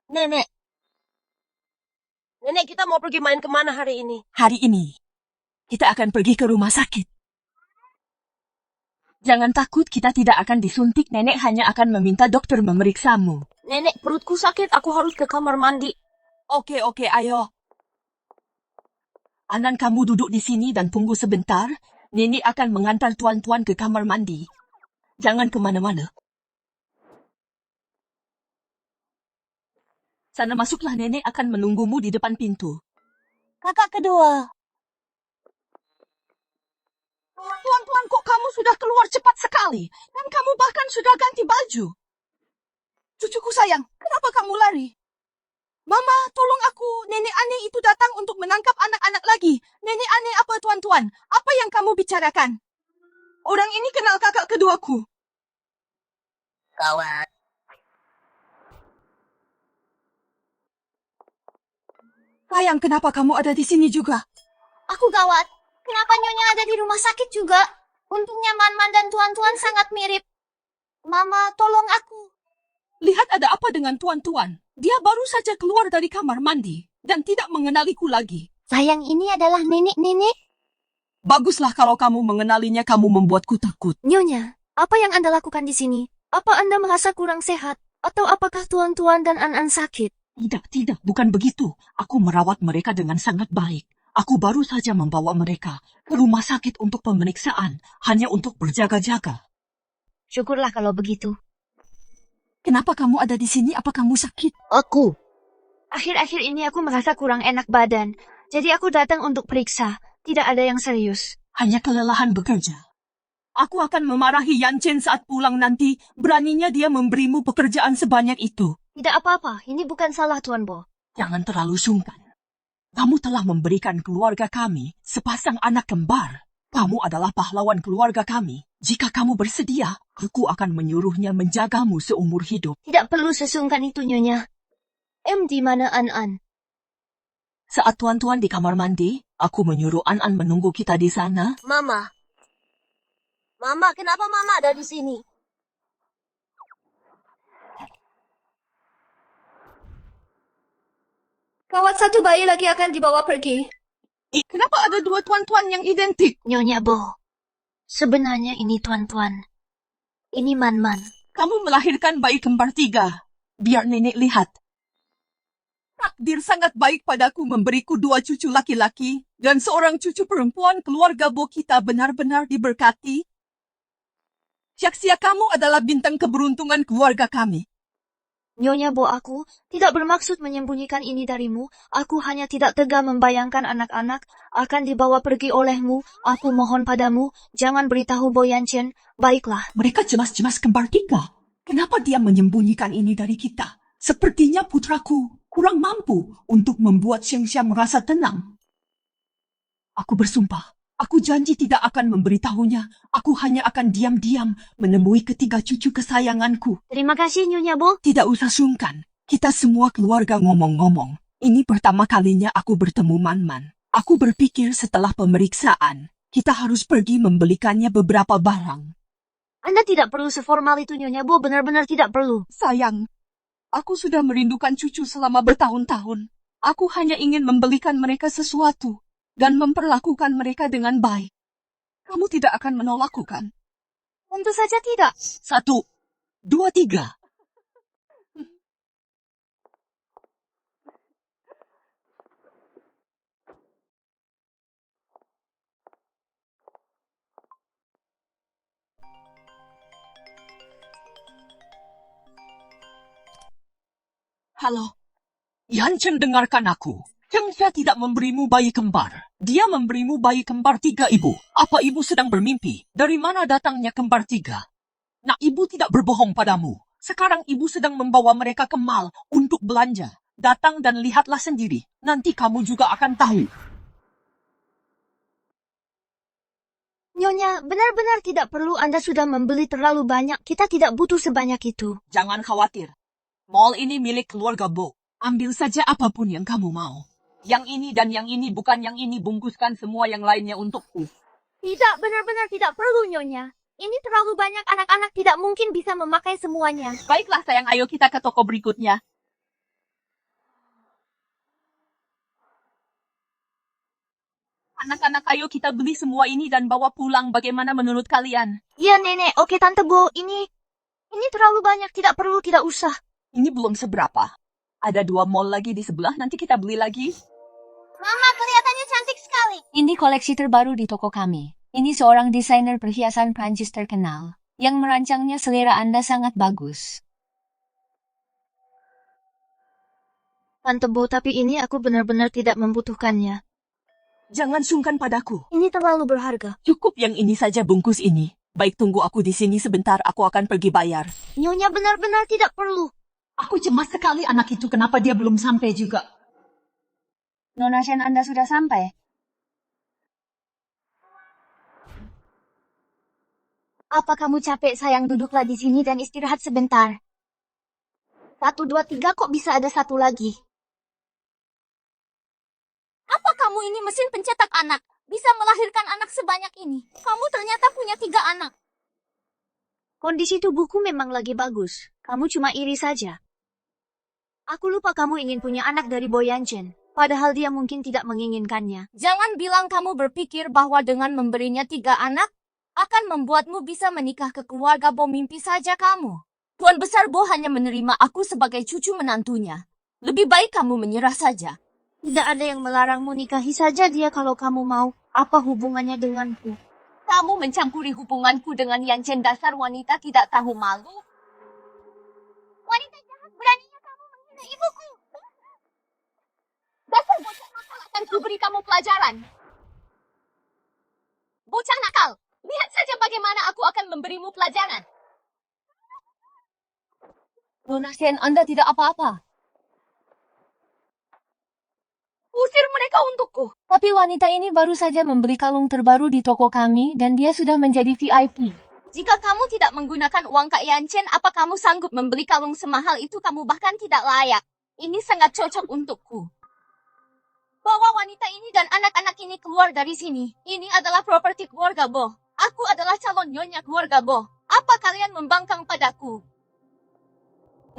H: Nenek. Nenek, kita mau pergi main kemana hari ini?
D: Hari ini, kita akan pergi ke rumah sakit. Jangan takut, kita tidak akan disuntik. Nenek hanya akan meminta dokter memeriksamu.
H: Nenek, perutku sakit. Aku harus ke kamar mandi.
D: Oke, ayo. Anan, kamu duduk di sini dan tunggu sebentar. Nenek akan mengantar tuan-tuan ke kamar mandi. Jangan kemana-mana. Sana masuklah, nenek akan menunggumu di depan pintu.
H: Kakak kedua.
D: Tuan-tuan, kok kamu sudah keluar cepat sekali? Dan kamu bahkan sudah ganti baju. Cucuku sayang, kenapa kamu lari? Mama, tolong aku. Nenek aneh itu datang untuk menangkap anak-anak lagi. Nenek aneh apa, tuan-tuan? Apa yang kamu bicarakan? Orang ini kenal kakak keduaku.
H: Kawan.
D: Sayang, kenapa kamu ada di sini juga?
A: Aku gawat. Kenapa Nyonya ada di rumah sakit juga? Untungnya Man dan tuan-tuan sangat mirip. Mama, tolong aku.
D: Lihat ada apa dengan tuan-tuan. Dia baru saja keluar dari kamar mandi dan tidak mengenaliku lagi.
A: Sayang, ini adalah nenek-nenek.
D: Baguslah kalau kamu mengenalinya, kamu membuatku takut.
A: Nyonya, apa yang Anda lakukan di sini? Apa Anda merasa kurang sehat? Atau apakah tuan-tuan dan An-An sakit?
D: Tidak, bukan begitu. Aku merawat mereka dengan sangat baik. Aku baru saja membawa mereka ke rumah sakit untuk pemeriksaan, hanya untuk berjaga-jaga.
A: Syukurlah kalau begitu.
D: Kenapa kamu ada di sini? Apa kamu sakit?
A: Aku. Akhir-akhir ini aku merasa kurang enak badan. Jadi aku datang untuk periksa. Tidak ada yang serius.
D: Hanya kelelahan bekerja. Aku akan memarahi Yan Chen saat pulang nanti. Beraninya dia memberimu pekerjaan sebanyak itu.
A: Tidak apa-apa, ini bukan salah Tuan Bo.
D: Jangan terlalu sungkan. Kamu telah memberikan keluarga kami sepasang anak kembar. Kamu adalah pahlawan keluarga kami. Jika kamu bersedia, aku akan menyuruhnya menjagamu seumur hidup.
A: Tidak perlu sesungkan itu, Nyonya. Di mana An-An?
D: Saat tuan-tuan di kamar mandi, aku menyuruh An-An menunggu kita di sana.
H: Mama. Mama, kenapa Mama ada di sini?
J: Kawat satu bayi lagi akan dibawa pergi.
D: Kenapa ada dua tuan-tuan yang identik?
A: Nyonya Bo. Sebenarnya ini tuan-tuan. Ini Man-Man.
D: Kamu melahirkan bayi kembar 3. Biar nenek lihat. Takdir sangat baik padaku memberiku 2 cucu laki-laki dan seorang cucu perempuan. Keluarga Bo kita benar-benar diberkati. Syaksia kamu adalah bintang keberuntungan keluarga kami.
A: Nyonya Bo, aku tidak bermaksud menyembunyikan ini darimu. Aku hanya tidak tega membayangkan anak-anak akan dibawa pergi olehmu. Aku mohon padamu, jangan beritahu Bo Yanchen. Baiklah.
D: Mereka jelas-jelas kembar 3. Kenapa dia menyembunyikan ini dari kita? Sepertinya putraku kurang mampu untuk membuat Xiangxia merasa tenang. Aku bersumpah. Aku janji tidak akan memberitahunya. Aku hanya akan diam-diam menemui ketiga cucu kesayanganku.
A: Terima kasih, Nyonya Bo.
D: Tidak usah sungkan. Kita semua keluarga ngomong-ngomong. Ini pertama kalinya aku bertemu Man-Man. Aku berpikir setelah pemeriksaan, kita harus pergi membelikannya beberapa barang.
A: Anda tidak perlu seformal itu, Nyonya Bo. Benar-benar tidak perlu.
D: Sayang, aku sudah merindukan cucu selama bertahun-tahun. Aku hanya ingin membelikan mereka sesuatu dan memperlakukan mereka dengan baik. Kamu tidak akan menolakku, kan?
A: Tentu saja tidak.
D: 1, 2, 3. Halo. Yan Chen, dengarkan aku. Cheng Xia tidak memberimu bayi kembar. Dia memberimu bayi kembar 3 ibu. Apa ibu sedang bermimpi? Dari mana datangnya kembar 3? Nah, ibu tidak berbohong padamu. Sekarang ibu sedang membawa mereka ke mall untuk belanja. Datang dan lihatlah sendiri. Nanti kamu juga akan tahu.
A: Nyonya, benar-benar tidak perlu Anda sudah membeli terlalu banyak. Kita tidak butuh sebanyak itu.
D: Jangan khawatir. Mall ini milik keluarga Bo. Ambil saja apapun yang kamu mau. Yang ini dan yang ini, bukan yang ini. Bungkuskan semua yang lainnya untukku.
H: Tidak, benar-benar tidak perlu, Nyonya. Ini terlalu banyak, anak-anak tidak mungkin bisa memakai semuanya.
D: Baiklah sayang, ayo kita ke toko berikutnya. Anak-anak, ayo kita beli semua ini dan bawa pulang. Bagaimana menurut kalian?
A: Iya, Nenek. Oke, Tante Bo. Ini terlalu banyak. Tidak perlu, tidak usah.
D: Ini belum seberapa. Ada 2 mall lagi di sebelah, nanti kita beli lagi.
H: Mama, kelihatannya cantik sekali.
I: Ini koleksi terbaru di toko kami. Ini seorang desainer perhiasan Prancis terkenal. Yang merancangnya selera Anda sangat bagus.
A: Tante Bo, tapi ini aku benar-benar tidak membutuhkannya.
D: Jangan sungkan padaku.
A: Ini terlalu berharga.
D: Cukup yang ini saja, bungkus ini. Baik, tunggu aku di sini sebentar, aku akan pergi bayar.
A: Nyonya benar-benar tidak perlu.
D: Aku cemas sekali anak itu, kenapa dia belum sampai juga?
I: Nona Shen, Anda sudah sampai?
A: Apa kamu capek, sayang? Duduklah di sini dan istirahat sebentar. 1, 2, 3, kok bisa ada 1 lagi?
H: Apa kamu ini mesin pencetak anak? Bisa melahirkan anak sebanyak ini. Kamu ternyata punya 3 anak.
A: Kondisi tubuhku memang lagi bagus. Kamu cuma iri saja. Aku lupa kamu ingin punya anak dari Bo Yanchen. Padahal dia mungkin tidak menginginkannya.
H: Jangan bilang kamu berpikir bahwa dengan memberinya 3 anak, akan membuatmu bisa menikah ke keluarga Bo. Mimpi saja kamu. Tuan Besar Bo hanya menerima aku sebagai cucu menantunya. Lebih baik kamu menyerah saja.
A: Tidak ada yang melarangmu, nikahi saja dia kalau kamu mau. Apa hubungannya denganku?
H: Kamu mencampuri hubunganku dengan Yanchen, dasar wanita tidak tahu malu. Wanita jahat, beraninya kamu menghina ibuku. Dasar bocah nakal, akan kuberi kamu pelajaran. Bocah nakal, lihat saja bagaimana aku akan memberimu pelajaran.
I: Nona Shen, Anda tidak apa-apa.
H: Usir mereka untukku.
I: Tapi wanita ini baru saja membeli kalung terbaru di toko kami dan dia sudah menjadi VIP.
H: Jika kamu tidak menggunakan uang Kak Yanchen, apa kamu sanggup membeli kalung semahal itu? Kamu bahkan tidak layak. Ini sangat cocok untukku. Bawa wanita ini dan anak-anak ini keluar dari sini. Ini adalah properti keluarga Bo. Aku adalah calon nyonya keluarga Bo. Apa kalian membangkang padaku?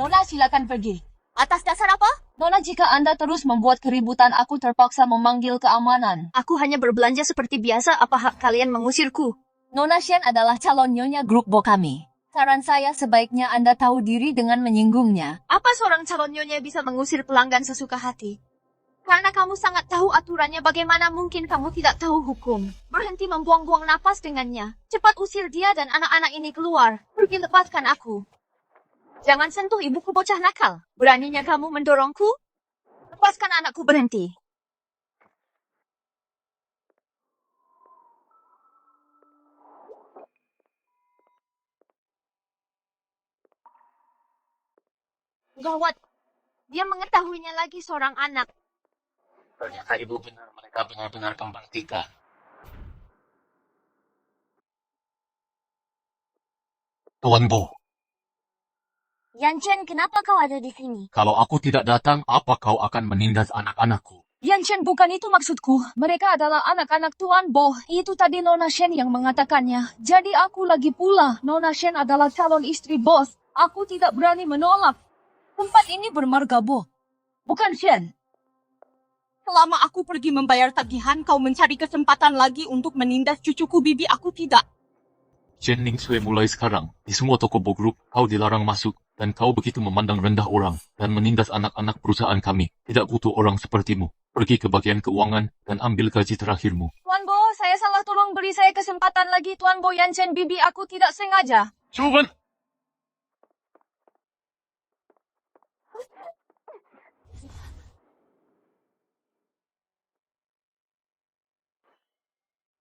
I: Nona, silakan pergi.
H: Atas dasar apa?
I: Nona, jika Anda terus membuat keributan, aku terpaksa memanggil keamanan.
A: Aku hanya berbelanja seperti biasa. Apa hak kalian mengusirku?
I: Nona Shen adalah calon nyonya grup Bo kami. Saran saya sebaiknya Anda tahu diri dengan menyinggungnya.
A: Apa seorang calon nyonya bisa mengusir pelanggan sesuka hati? Karena kamu sangat tahu aturannya, bagaimana mungkin kamu tidak tahu hukum? Berhenti membuang-buang napas dengannya. Cepat usir dia dan anak-anak ini keluar. Pergi, lepaskan aku. Jangan sentuh ibuku, bocah nakal. Beraninya kamu mendorongku? Lepaskan anakku, berhenti. Gawat. Dia mengetahuinya lagi seorang anak.
C: Ternyata ibu benar, mereka benar-benar kembar 3.
E: Tuan Bo,
H: Yanchen, kenapa kau ada di sini?
E: kalau aku tidak datang, apa kau akan menindas anak-anakku?
D: Yanchen, bukan itu maksudku. Mereka adalah anak-anak Tuan Bo. Itu tadi Nona Shen yang mengatakannya. Jadi aku lagi pula. Nona Shen adalah calon istri bos. Aku tidak berani menolak. Tempat ini bermarga Bo. Bukan Shen. Selama aku pergi membayar tagihan, kau mencari kesempatan lagi untuk menindas cucuku bibi. Aku tidak.
E: Chen Ningshui, mulai sekarang, di semua toko Bo Group, kau dilarang masuk, dan kau begitu memandang rendah orang, dan menindas anak-anak perusahaan kami. Tidak butuh orang sepertimu. Pergi ke bagian keuangan, dan ambil gaji terakhirmu.
D: Tuan Bo, saya salah, tolong beri saya kesempatan lagi. Tuan Bo Yanchen bibi, aku tidak sengaja.
E: Cuman,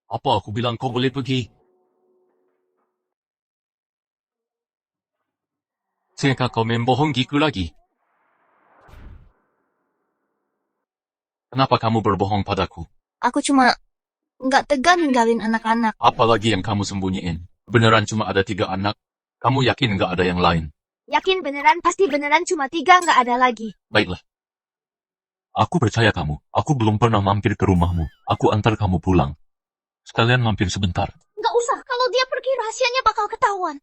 E: Apa aku bilang kau boleh pergi? Sehingga kau membohongiku lagi. Kenapa kamu berbohong padaku?
A: Aku cuma nggak tegan ninggalin anak-anak.
E: Apa lagi yang kamu sembunyiin? Beneran cuma ada 3 anak? Kamu yakin nggak ada yang lain?
A: Yakin beneran, pasti beneran cuma 3, nggak ada lagi.
E: Baiklah. Aku percaya kamu. Aku belum pernah mampir ke rumahmu. Aku antar kamu pulang. Sekalian mampir sebentar.
A: Nggak usah, kalau dia pergi rahasianya bakal ketahuan.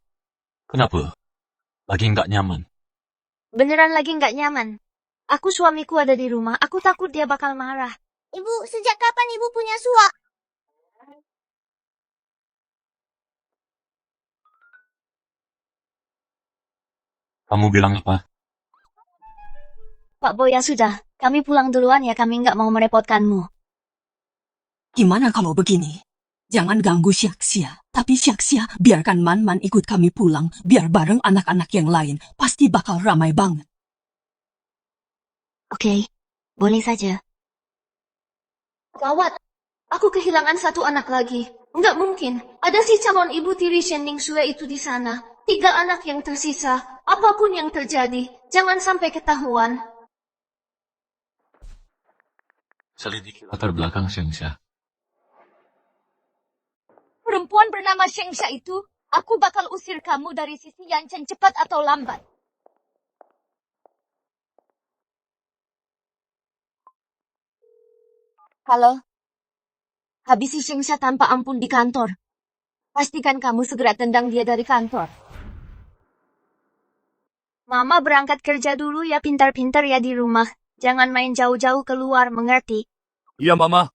E: Kenapa? Lagi nggak nyaman.
A: Beneran lagi nggak nyaman. Aku suamiku ada di rumah, aku takut dia bakal marah.
H: Ibu, sejak kapan ibu punya suak?
E: Kamu bilang apa?
A: Pak Boy, ya sudah, kami pulang duluan ya, kami nggak mau merepotkanmu.
D: Gimana kalau begini? Jangan ganggu Syaksia. Tapi Syaksia, biarkan Man-Man ikut kami pulang. Biar bareng anak-anak yang lain. Pasti bakal ramai banget.
A: Oke, boleh saja. Gawat, aku kehilangan 1 anak lagi. Nggak mungkin, ada si calon ibu tiri Shen Ningsue itu di sana. 3 anak yang tersisa, apapun yang terjadi, jangan sampai ketahuan.
E: Selidiki latar belakang Shengsha.
J: Perempuan bernama Shengsha itu, aku bakal usir kamu dari sisi Yanchen cepat atau lambat.
A: Halo? Habisi Shengsha tanpa ampun di kantor. Pastikan kamu segera tendang dia dari kantor. Mama berangkat kerja dulu ya, pintar-pintar ya di rumah. Jangan main jauh-jauh keluar, mengerti?
F: Iya, Mama.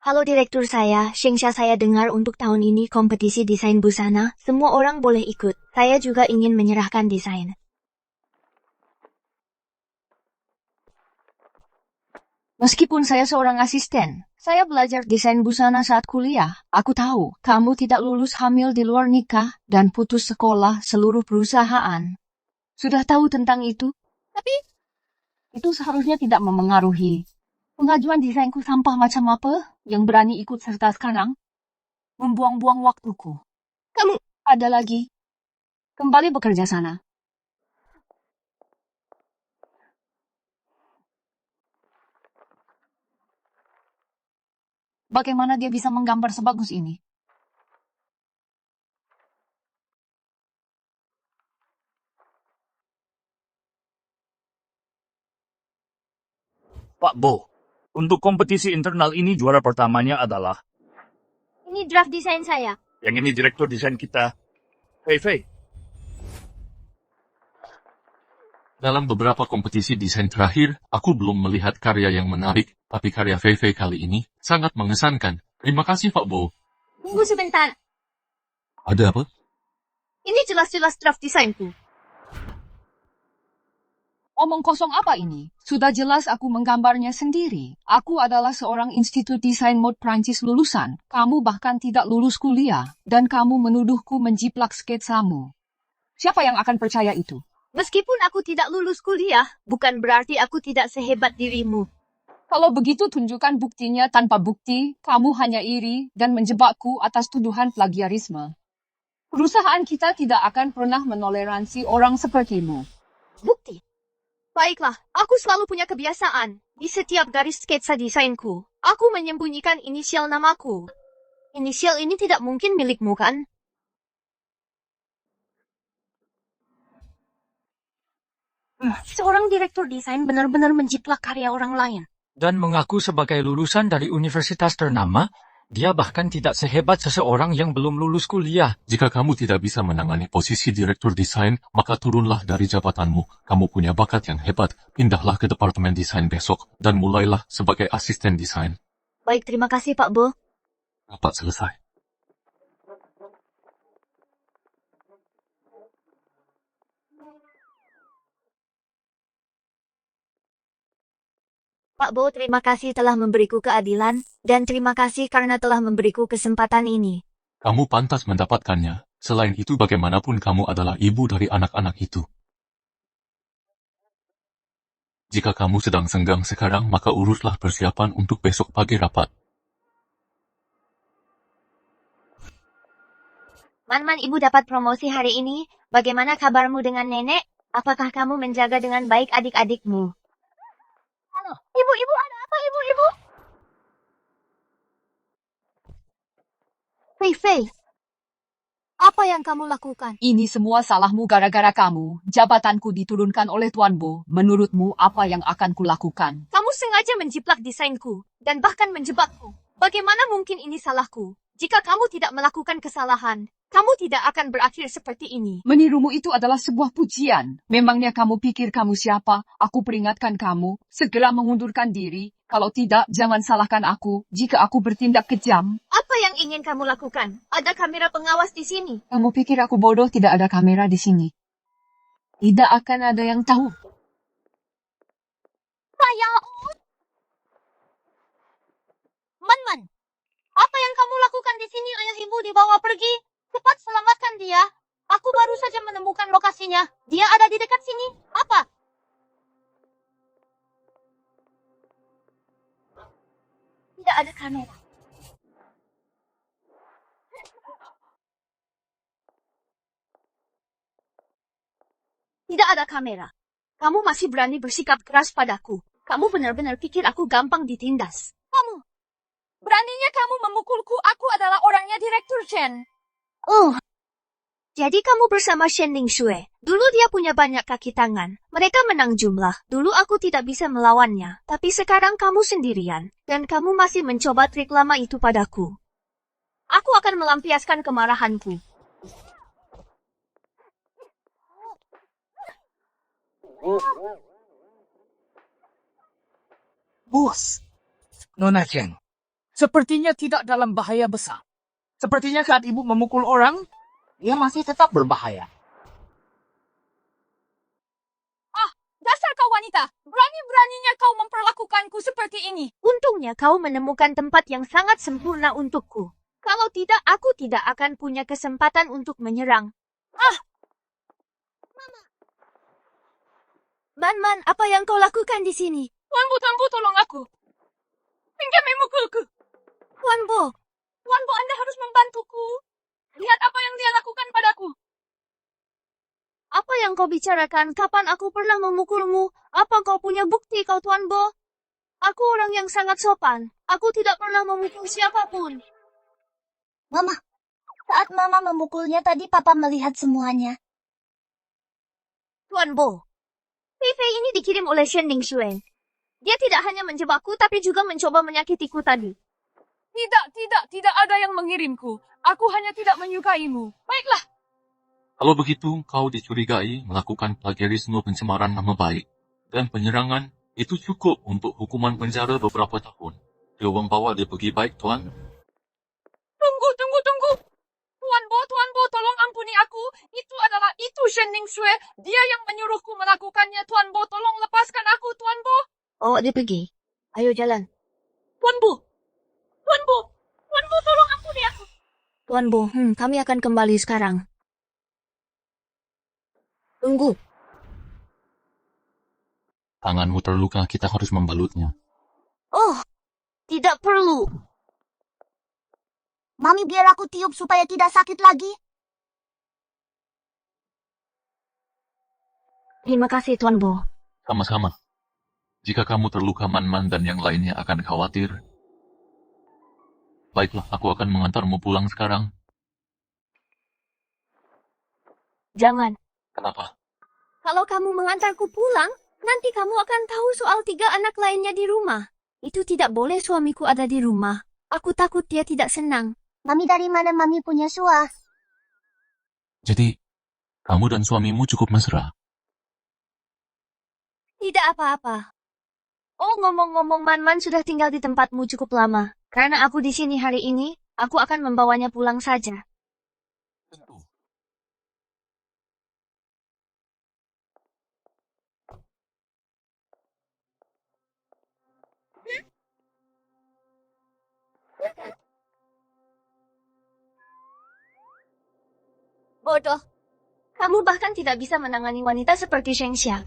A: Halo direktur saya, Shengsha, saya dengar untuk tahun ini kompetisi desain busana, semua orang boleh ikut. Saya juga ingin menyerahkan desain.
I: Meskipun saya seorang asisten, saya belajar desain busana saat kuliah. Aku tahu, kamu tidak lulus hamil di luar nikah dan putus sekolah seluruh perusahaan. Sudah tahu tentang itu?
J: Tapi,
I: itu seharusnya tidak memengaruhi. Pengajuan desainku sampah macam apa yang berani ikut serta sekarang? Membuang-buang waktuku.
J: kamu,
I: Ada lagi. Kembali bekerja sana. Bagaimana dia bisa menggambar sebagus ini?
F: Pak Bo, untuk kompetisi internal ini juara pertamanya adalah
A: Ini draft desain saya.
F: yang ini direktur desain kita, Fei Fei.
E: Dalam beberapa kompetisi desain terakhir, aku belum melihat karya yang menarik, tapi karya Fei Fei kali ini sangat mengesankan. Terima kasih, Pak Bo.
A: Tunggu sebentar.
E: Ada apa?
A: Ini jelas-jelas draft desainku.
I: Omong kosong apa ini? Sudah jelas aku menggambarnya sendiri. Aku adalah seorang institut desain mode Prancis lulusan. Kamu bahkan tidak lulus kuliah. Dan kamu menuduhku menjiplak sketsamu. Siapa yang akan percaya itu?
A: Meskipun aku tidak lulus kuliah, bukan berarti aku tidak sehebat dirimu.
I: Kalau begitu tunjukkan buktinya. Tanpa bukti, kamu hanya iri dan menjebakku atas tuduhan plagiarisme. Perusahaan kita tidak akan pernah menoleransi orang sepertimu.
A: Bukti? Baiklah, aku selalu punya kebiasaan. Di setiap garis sketsa desainku, aku menyembunyikan inisial namaku. Inisial ini tidak mungkin milikmu, kan? Seorang direktur desain benar-benar menjiplak karya orang lain.
B: Dan mengaku sebagai lulusan dari universitas ternama, dia bahkan tidak sehebat seseorang yang belum lulus kuliah.
E: Jika kamu tidak bisa menangani posisi direktur desain, maka turunlah dari jabatanmu. Kamu punya bakat yang hebat. Pindahlah ke departemen desain besok dan mulailah sebagai asisten desain.
A: Baik, terima kasih Pak Bo.
E: Rapat selesai.
A: Pak Bo, terima kasih telah memberiku keadilan, dan terima kasih karena telah memberiku kesempatan ini.
E: Kamu pantas mendapatkannya. Selain itu, bagaimanapun kamu adalah ibu dari anak-anak itu. Jika kamu sedang senggang sekarang, maka uruslah persiapan untuk besok pagi rapat.
A: Man, ibu dapat promosi hari ini. Bagaimana kabarmu dengan nenek? Apakah kamu menjaga dengan baik adik-adikmu?
H: Halo, ibu, ada apa ibu?
J: Fei, apa yang kamu lakukan?
I: Ini semua salahmu gara-gara kamu. Jabatanku diturunkan oleh Tuan Bo. Menurutmu apa yang akan kulakukan?
A: Kamu sengaja menjiplak desainku dan bahkan menjebakku. Bagaimana mungkin ini salahku? Jika kamu tidak melakukan kesalahan, kamu tidak akan berakhir seperti ini.
I: Menirumu itu adalah sebuah pujian. Memangnya kamu pikir kamu siapa? Aku peringatkan kamu, segera mengundurkan diri. Kalau tidak, jangan salahkan aku jika aku bertindak kejam.
A: Apa yang ingin kamu lakukan? Ada kamera pengawas di sini.
I: Kamu pikir aku bodoh tidak ada kamera di sini? Tidak akan ada yang tahu.
H: Saya Man, apa yang kamu lakukan di sini? Ayah ibu dibawa pergi. Cepat selamatkan dia. Aku baru saja menemukan lokasinya. Dia ada di dekat sini. Apa? Tidak ada kamera.
A: Tidak ada kamera. Kamu masih berani bersikap keras padaku. Kamu benar-benar pikir aku gampang ditindas.
J: Beraninya kamu memukulku, aku adalah orangnya Direktur Chen.
A: Oh, jadi kamu bersama Shen Ning Shue. Dulu dia punya banyak kaki tangan. Mereka menang jumlah. Dulu aku tidak bisa melawannya. Tapi sekarang kamu sendirian. Dan kamu masih mencoba trik lama itu padaku. Aku akan melampiaskan kemarahanku.
F: Bos, Nona Chen, sepertinya tidak dalam bahaya besar. Sepertinya saat ibu memukul orang, dia masih tetap berbahaya.
J: Dasar kau wanita, berani-beraninya kau memperlakukanku seperti ini.
A: Untungnya kau menemukan tempat yang sangat sempurna untukku. Kalau tidak, aku tidak akan punya kesempatan untuk menyerang. Man, apa yang kau lakukan di sini?
J: Tuan Bu, tolong aku. Hingga memukulku.
A: Tuan Bo,
J: Anda harus membantuku. Lihat apa yang dia lakukan padaku.
A: apa yang kau bicarakan? Kapan aku pernah memukulmu? Apa kau punya bukti kau Tuan Bo? Aku orang yang sangat sopan. Aku tidak pernah memukul siapapun.
H: Mama, saat Mama memukulnya tadi Papa melihat semuanya.
A: Tuan Bo, Fei ini dikirim oleh Shen Ning Shue. Dia tidak hanya menjebakku, tapi juga mencoba menyakitiku tadi.
J: Tidak ada yang mengirimku. Aku hanya tidak menyukaimu. Baiklah.
E: Kalau begitu, kau dicurigai melakukan plagiarisme pencemaran nama baik. Dan penyerangan itu cukup untuk hukuman penjara beberapa tahun. Coba bawa dia pergi baik, Tuan.
J: Tunggu. Tuan Bo, tolong ampuni aku. Itu Shen Ning Shue. Dia yang menyuruhku melakukannya. Tuan Bo, tolong lepaskan aku, Tuan Bo.
A: Oh, dia pergi. Ayo jalan.
J: Tuan Bo, tolong ampuni aku.
A: Tuan Bo, kami akan kembali sekarang. Tunggu.
E: Tanganmu terluka, kita harus membalutnya.
A: Oh, tidak perlu.
H: Mami, biar aku tiup supaya tidak sakit lagi.
A: Terima kasih, Tuan Bo.
E: Sama-sama. Jika kamu terluka, Man dan yang lainnya akan khawatir. Baiklah, aku akan mengantarmu pulang sekarang.
A: Jangan.
E: Kenapa?
A: Kalau kamu mengantarku pulang, nanti kamu akan tahu soal 3 anak lainnya di rumah. Itu tidak boleh suamiku ada di rumah. Aku takut dia tidak senang.
H: Mami, dari mana Mami punya suah?
E: Jadi, kamu dan suamimu cukup mesra.
A: Tidak apa-apa. Oh, ngomong-ngomong, Man sudah tinggal di tempatmu cukup lama. Karena aku di sini hari ini, aku akan membawanya pulang saja.
E: Tentu.
A: Bodoh. Kamu bahkan tidak bisa menangani wanita seperti Sheng Xia.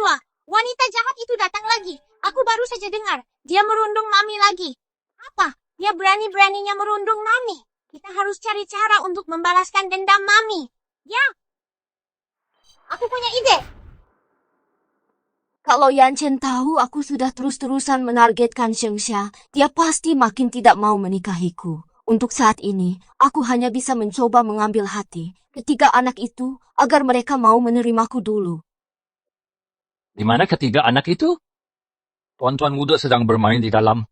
H: kedua, wanita jahat itu datang lagi. Aku baru saja dengar. Dia merundung Mami lagi. Apa? Dia berani-beraninya merundung Mami. Kita harus cari cara untuk membalaskan dendam Mami. Ya. Aku punya ide.
A: Kalau Yan Chen tahu aku sudah terus-terusan menargetkan Shengsha, dia pasti makin tidak mau menikahiku. Untuk saat ini, aku hanya bisa mencoba mengambil hati ketiga anak itu agar mereka mau menerimaku dulu.
B: Di mana ketiga anak itu? Tuan-tuan muda sedang bermain di dalam.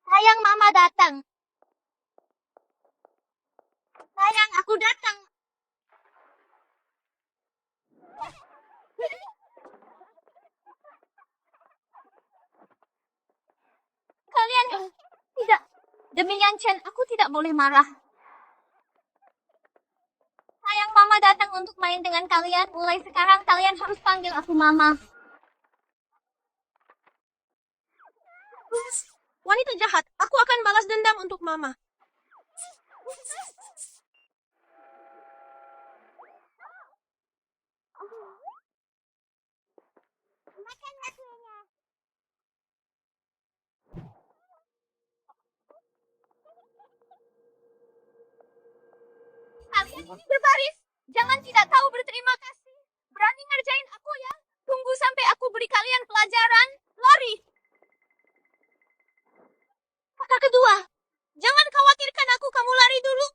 H: Sayang, Mama datang. Sayang, aku datang. Kalian tidak. Demi Yan Chen, aku tidak boleh marah. Sayang, Mama datang untuk main dengan kalian. Mulai sekarang kalian harus panggil aku Mama.
G: Wanita jahat, aku akan balas dendam untuk Mama.
H: Makan akunya. Kalian ini berbaris. Jangan tidak tahu berterima kasih. Berani ngerjain aku ya. Tunggu sampai aku beri kalian pelajaran. Lari. Kakak kedua. Jangan khawatirkan aku, kamu lari dulu.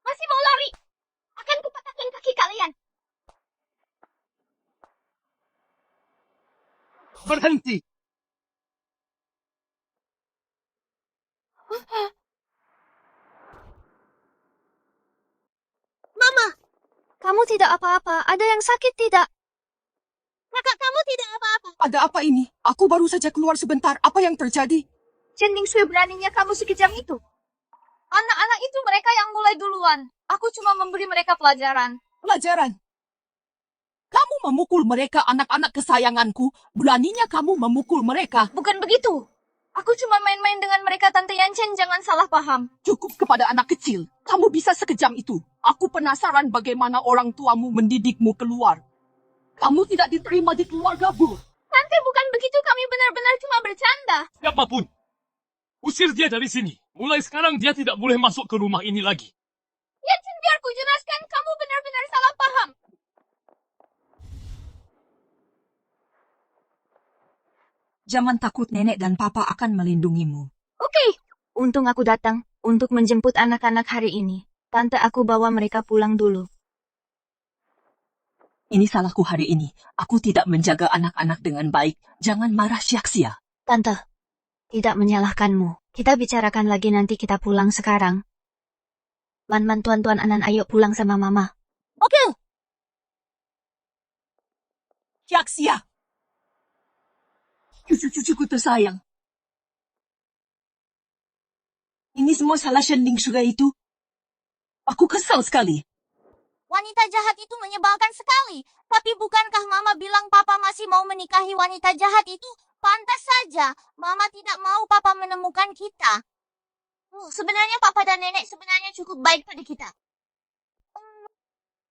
H: Masih mau lari? Akan kupatahkan kaki kalian.
F: Berhenti.
A: Mama, kamu tidak apa-apa. Ada yang sakit tidak?
H: Kakak kamu tidak apa-apa.
D: Ada apa ini? Aku baru saja keluar sebentar. Apa yang terjadi?
J: Chen Ningshui, beraninya kamu sekejam itu. Anak-anak itu mereka yang mulai duluan. Aku cuma memberi mereka pelajaran.
D: Pelajaran. Kamu memukul mereka, anak-anak kesayanganku. Beraninya kamu memukul mereka.
J: Bukan begitu. Aku cuma main-main dengan mereka, Tante Yan Chen, jangan salah paham.
D: Cukup kepada anak kecil. Kamu bisa sekejam itu. Aku penasaran bagaimana orang tuamu mendidikmu keluar. Kamu tidak diterima di keluarga Bu.
J: Tante, bukan begitu, kami benar-benar cuma bercanda.
E: Siapapun, usir dia dari sini. Mulai sekarang dia tidak boleh masuk ke rumah ini lagi.
J: Yan Chen, biar ku jelaskan, kamu benar-benar salah paham.
D: Jangan takut, nenek dan papa akan melindungimu.
A: Oke. Untung aku datang untuk menjemput anak-anak hari ini. Tante, aku bawa mereka pulang dulu.
D: Ini salahku hari ini. Aku tidak menjaga anak-anak dengan baik. Jangan marah sia-sia.
A: Tante, tidak menyalahkanmu. Kita bicarakan lagi nanti kita pulang sekarang. Man-man tuan-tuan Anan, ayo pulang sama Mama.
H: Oke.
D: Sia-sia. Cucu-cucuku tersayang. Ini semua salah Shen Ningshui itu. Aku kesal sekali.
H: Wanita jahat itu menyebalkan sekali. Tapi bukankah Mama bilang Papa masih mau menikahi wanita jahat itu? Pantas saja. Mama tidak mau Papa menemukan kita. Sebenarnya Papa dan Nenek sebenarnya cukup baik pada kita.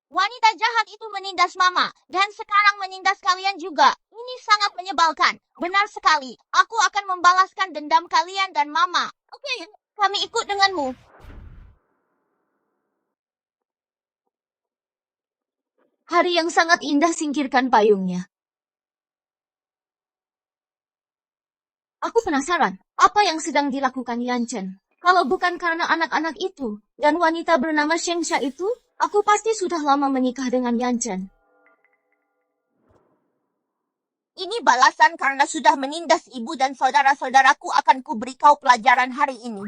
H: Wanita jahat itu menindas Mama. Dan sekarang menindas kalian juga. Ini sangat menyebalkan. Benar sekali. Aku akan membalaskan dendam kalian dan Mama. Oke, kami ikut denganmu.
A: Hari yang sangat indah, singkirkan payungnya. Aku penasaran, apa yang sedang dilakukan Yan Chen? Kalau bukan karena anak-anak itu dan wanita bernama Shengsha itu, aku pasti sudah lama menikah dengan Yan Chen.
H: Ini balasan karena sudah menindas ibu dan saudara-saudaraku, akan kuberi kau pelajaran hari ini.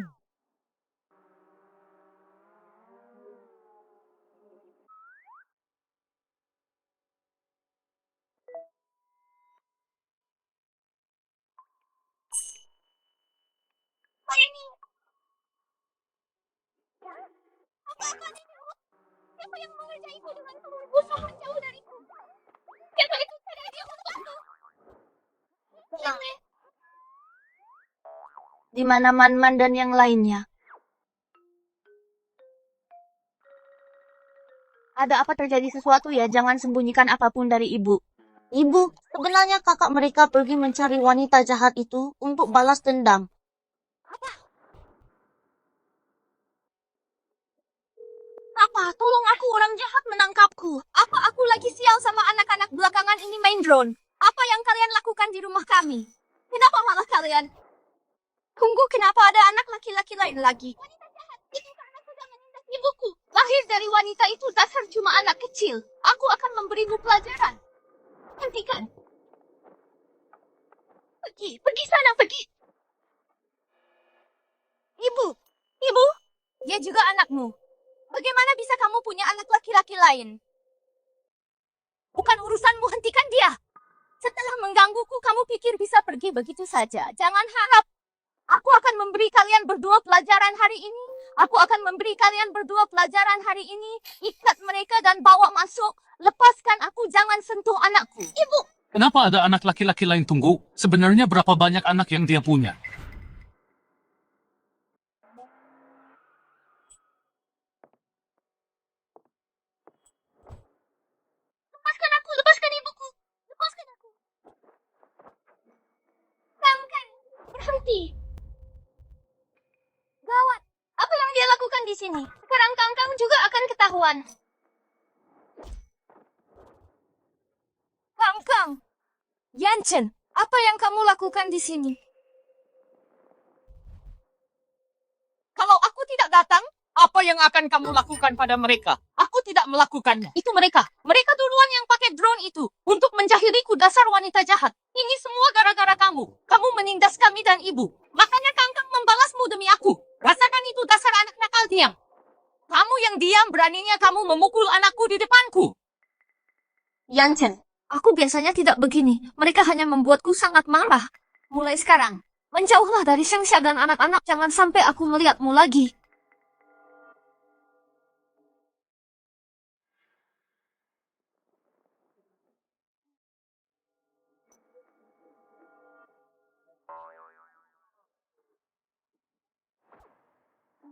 H: Apa ini? Apa-apa ini? Siapa yang mengerjaiku dengan telur busuk menjauh dariku? Siapa itu? Cari dia untuk aku.
A: Di mana Man-Man dan yang lainnya? Ada apa terjadi sesuatu ya? Jangan sembunyikan apapun dari ibu.
H: Ibu, sebenarnya kakak mereka pergi mencari wanita jahat itu untuk balas dendam.
J: Apa? Tolong aku, orang jahat menangkapku. Apa aku lagi sial sama anak-anak belakangan ini main drone? Apa yang kalian lakukan di rumah kami? Kenapa malah kalian? Tunggu, kenapa ada anak laki-laki lain lagi? Wanita jahat, itu karena sudah menindas ibuku. Lahir dari wanita itu dasar cuma anak kecil. Aku akan memberimu pelajaran. Hentikan. Pergi sana, pergi. Ibu, dia juga anakmu. Bagaimana bisa kamu punya anak laki-laki lain? Bukan urusanmu, hentikan dia. Setelah menggangguku, kamu pikir bisa pergi begitu saja. Jangan harap. Aku akan memberi kalian berdua pelajaran hari ini. Aku akan memberi kalian berdua pelajaran hari ini. Ikat mereka dan bawa masuk. Lepaskan aku, jangan sentuh anakku. Ibu!
F: Kenapa ada anak laki-laki lain tunggu? Sebenarnya berapa banyak anak yang dia punya?
J: Lepaskan aku, lepaskan ibuku. Lepaskan aku. Kangkang, berhenti. Gawat, apa yang dia lakukan di sini? Sekarang Kangkang juga akan ketahuan. Kangkang, Yanchen, apa yang kamu lakukan di sini?
D: Kalau aku tidak datang, apa yang akan kamu lakukan pada mereka? Aku tidak melakukannya. Itu mereka. Mereka duluan yang pakai drone itu untuk menjahiliku, dasar wanita jahat. Ini semua gara-gara kamu. Kamu menindas kami dan ibu. Makanya Kangkang membalasmu demi aku. Rasakan itu, dasar anak nakal diam. Kamu yang diam, beraninya kamu memukul anakku di depanku.
J: Yanchen, aku biasanya tidak begini. Mereka hanya membuatku sangat marah. Mulai sekarang, menjauhlah dari Shengsha dan anak-anak. Jangan sampai aku melihatmu lagi.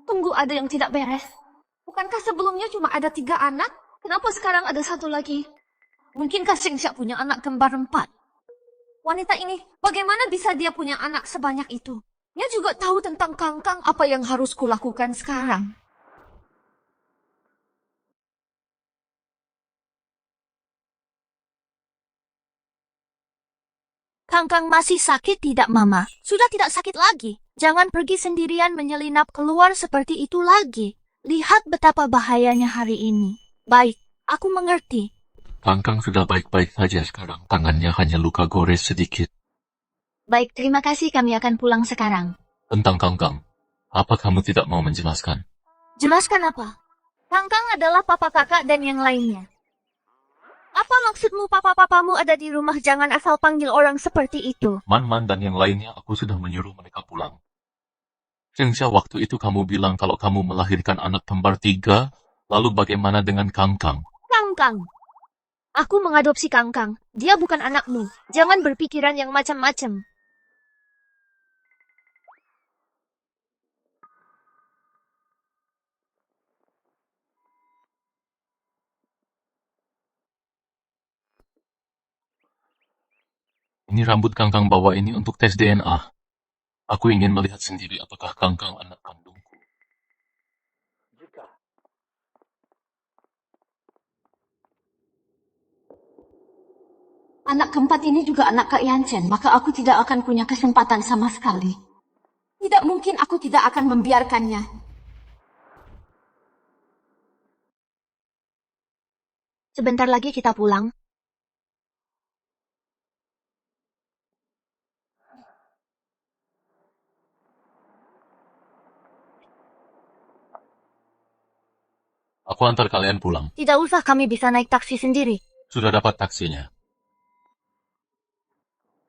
J: Tunggu, ada yang tidak beres. Bukankah sebelumnya cuma ada 3 anak? Kenapa sekarang ada 1 lagi? Mungkinkah Shengsha punya anak kembar 4? Wanita ini, bagaimana bisa dia punya anak sebanyak itu? Dia juga tahu tentang Kangkang. Apa yang harus kulakukan sekarang?
A: Kangkang masih sakit tidak, Mama? Sudah tidak sakit lagi. Jangan pergi sendirian menyelinap keluar seperti itu lagi. Lihat betapa bahayanya hari ini. Baik, aku mengerti.
E: Kangkang sudah baik-baik saja sekarang. Tangannya hanya luka gores sedikit.
A: Baik, terima kasih, kami akan pulang sekarang.
E: Tentang Kangkang, apa kamu tidak mau menjelaskan?
A: Jelaskan apa? Kangkang adalah papa kakak dan yang lainnya. Apa maksudmu papa-papamu ada di rumah? Jangan asal panggil orang seperti itu.
E: Man-Man dan yang lainnya aku sudah menyuruh mereka pulang. Shengsha, waktu itu kamu bilang kalau kamu melahirkan anak kembar 3, lalu bagaimana dengan Kangkang?
A: Kangkang. Aku mengadopsi Kangkang. Dia bukan anakmu. Jangan berpikiran yang macam-macam.
E: Ini rambut Kangkang bawa ini untuk tes DNA. Aku ingin melihat sendiri apakah Kangkang anak kandungku.
G: Anak keempat ini juga anak Kak Yanchen, maka aku tidak akan punya kesempatan sama sekali.
J: Tidak mungkin, aku tidak akan membiarkannya.
A: Sebentar lagi kita pulang.
E: Aku antar kalian pulang.
A: Tidak usah, kami bisa naik taksi sendiri.
E: Sudah dapat taksinya.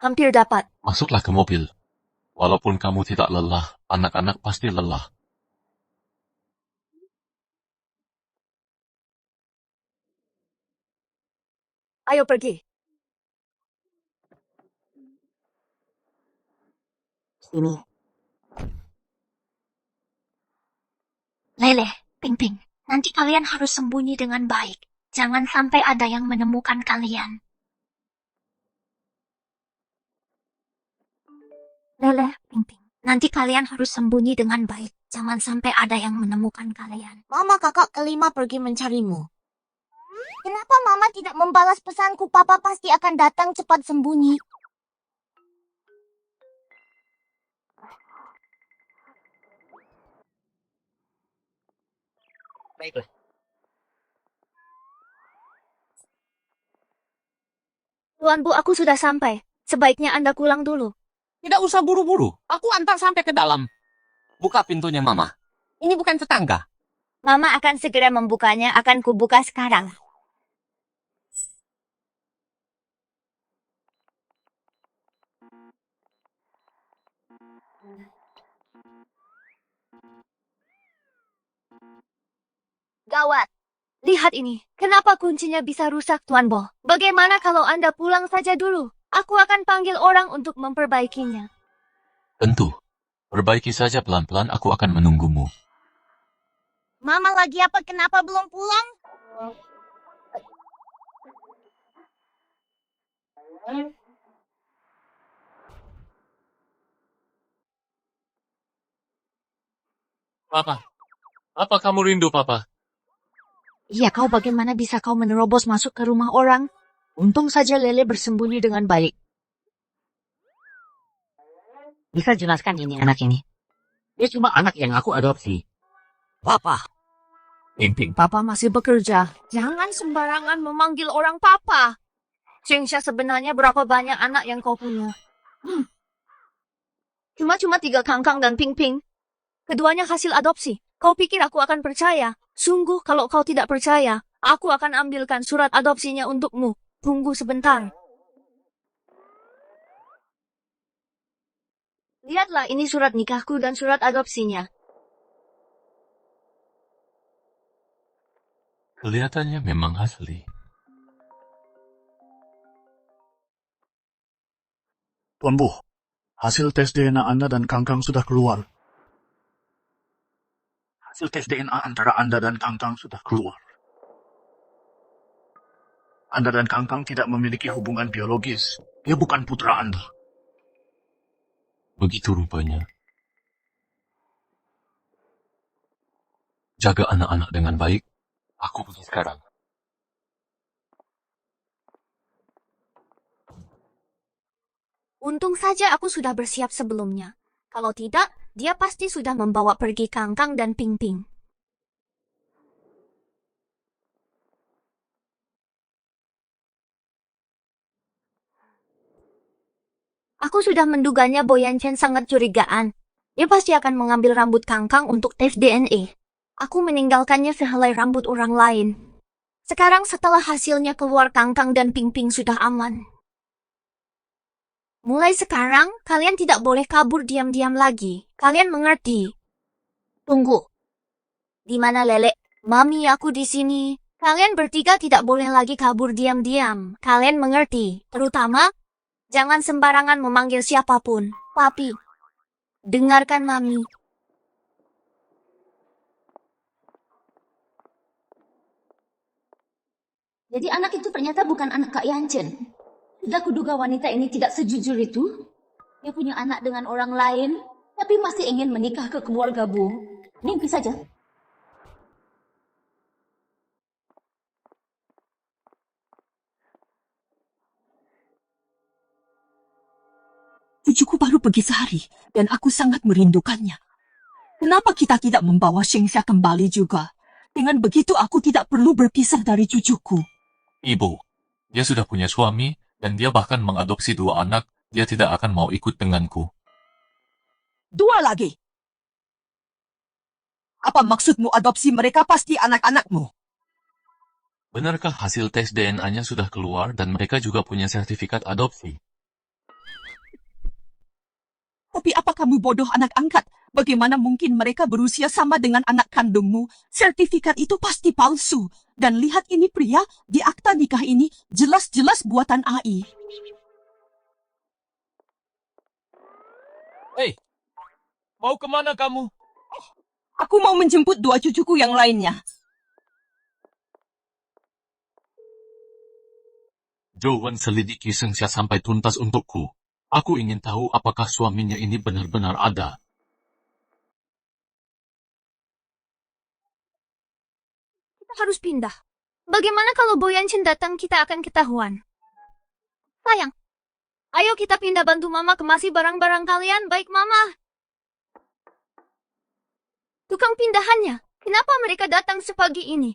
A: Hampir dapat.
E: Masuklah ke mobil. Walaupun kamu tidak lelah, anak-anak pasti lelah.
A: Ayo pergi. Sini. Lele, Ping Ping.
G: Nanti kalian harus sembunyi dengan baik. Jangan sampai ada yang menemukan kalian. Leleh, Ping-Ping. Nanti kalian harus sembunyi dengan baik. Jangan sampai ada yang menemukan kalian.
H: Mama kakak kelima pergi mencarimu. Kenapa Mama tidak membalas pesanku? Papa pasti akan datang cepat sembunyi.
B: Baiklah.
A: Tuan Bu, aku sudah sampai. Sebaiknya Anda pulang dulu.
F: Tidak usah buru-buru. Aku antar sampai ke dalam. Buka pintunya, Mama. Ini bukan tetangga.
A: Mama akan segera membukanya, akan kubuka sekarang. Gawat. Lihat ini. Kenapa kuncinya bisa rusak, Tuan Bo? Bagaimana kalau Anda pulang saja dulu? Aku akan panggil orang untuk memperbaikinya.
E: Tentu. Perbaiki saja pelan-pelan, aku akan menunggumu.
H: Mama lagi apa? Kenapa belum pulang?
E: Papa. Apa kamu rindu, Papa?
A: Iya, kau bagaimana bisa kau menerobos masuk ke rumah orang? Untung saja Lele bersembunyi dengan baik.
K: Bisa jelaskan ini anak ini? Dia cuma anak yang aku adopsi.
F: Papa. Ping-Ping.
A: Papa masih bekerja. Jangan sembarangan memanggil orang papa. Shengsha, sebenarnya berapa banyak anak yang kau punya? Cuma 3 Kangkang dan Ping-Ping. Keduanya hasil adopsi. Kau pikir aku akan percaya? Sungguh, kalau kau tidak percaya, aku akan ambilkan surat adopsinya untukmu. Tunggu sebentar. Lihatlah, ini surat nikahku dan surat adopsinya.
E: Kelihatannya memang asli.
C: Tuan Bu, hasil tes DNA Anda dan Kangkang sudah keluar. Hasil tes DNA antara Anda dan Kangkang sudah keluar. Anda dan Kangkang tidak memiliki hubungan biologis. Dia bukan putra Anda.
E: Begitu rupanya. Jaga anak-anak dengan baik. Aku pergi sekarang.
A: Untung saja aku sudah bersiap sebelumnya. Kalau tidak, dia pasti sudah membawa pergi Kangkang dan Ping-Ping. Aku sudah menduganya Boyan Chen sangat curigaan. Dia pasti akan mengambil rambut Kangkang untuk tes DNA. Aku meninggalkannya sehelai rambut orang lain. Sekarang setelah hasilnya keluar, Kangkang dan Ping-Ping sudah aman. Mulai sekarang, kalian tidak boleh kabur diam-diam lagi. Kalian mengerti? Tunggu. Di mana Lele? Mami, aku di sini. Kalian bertiga tidak boleh lagi kabur diam-diam. Kalian mengerti? Terutama, jangan sembarangan memanggil siapapun. Papi, dengarkan Mami.
G: Jadi anak itu ternyata bukan anak Kak Yanchen. Sudah kuduga wanita ini tidak sejujur itu. Dia punya anak dengan orang lain, tapi masih ingin menikah ke keluarga Bu. Mimpi saja.
D: Cucuku baru pergi sehari, dan aku sangat merindukannya. Kenapa kita tidak membawa Shengsha kembali juga? Dengan begitu aku tidak perlu berpisah dari cucuku.
E: Ibu, dia sudah punya suami, dan dia bahkan mengadopsi 2 anak. Dia tidak akan mau ikut denganku.
D: 2 lagi. Apa maksudmu adopsi mereka pasti anak-anakmu?
E: Benarkah hasil tes DNA-nya sudah keluar dan mereka juga punya sertifikat adopsi?
D: Tapi apa kamu bodoh anak angkat? Bagaimana mungkin mereka berusia sama dengan anak kandungmu? Sertifikat itu pasti palsu. Dan lihat ini pria, di akta nikah ini jelas-jelas buatan AI.
F: Hei, mau kemana kamu?
D: Aku mau menjemput 2 cucuku yang lainnya.
E: Joan selidiki Sengsya sampai tuntas untukku. Aku ingin tahu apakah suaminya ini benar-benar ada.
J: Kita harus pindah. Bagaimana kalau Boyancin datang kita akan ketahuan. Sayang, ayo kita pindah bantu Mama kemasi barang-barang kalian, baik Mama. Tukang pindahannya, kenapa mereka datang sepagi ini?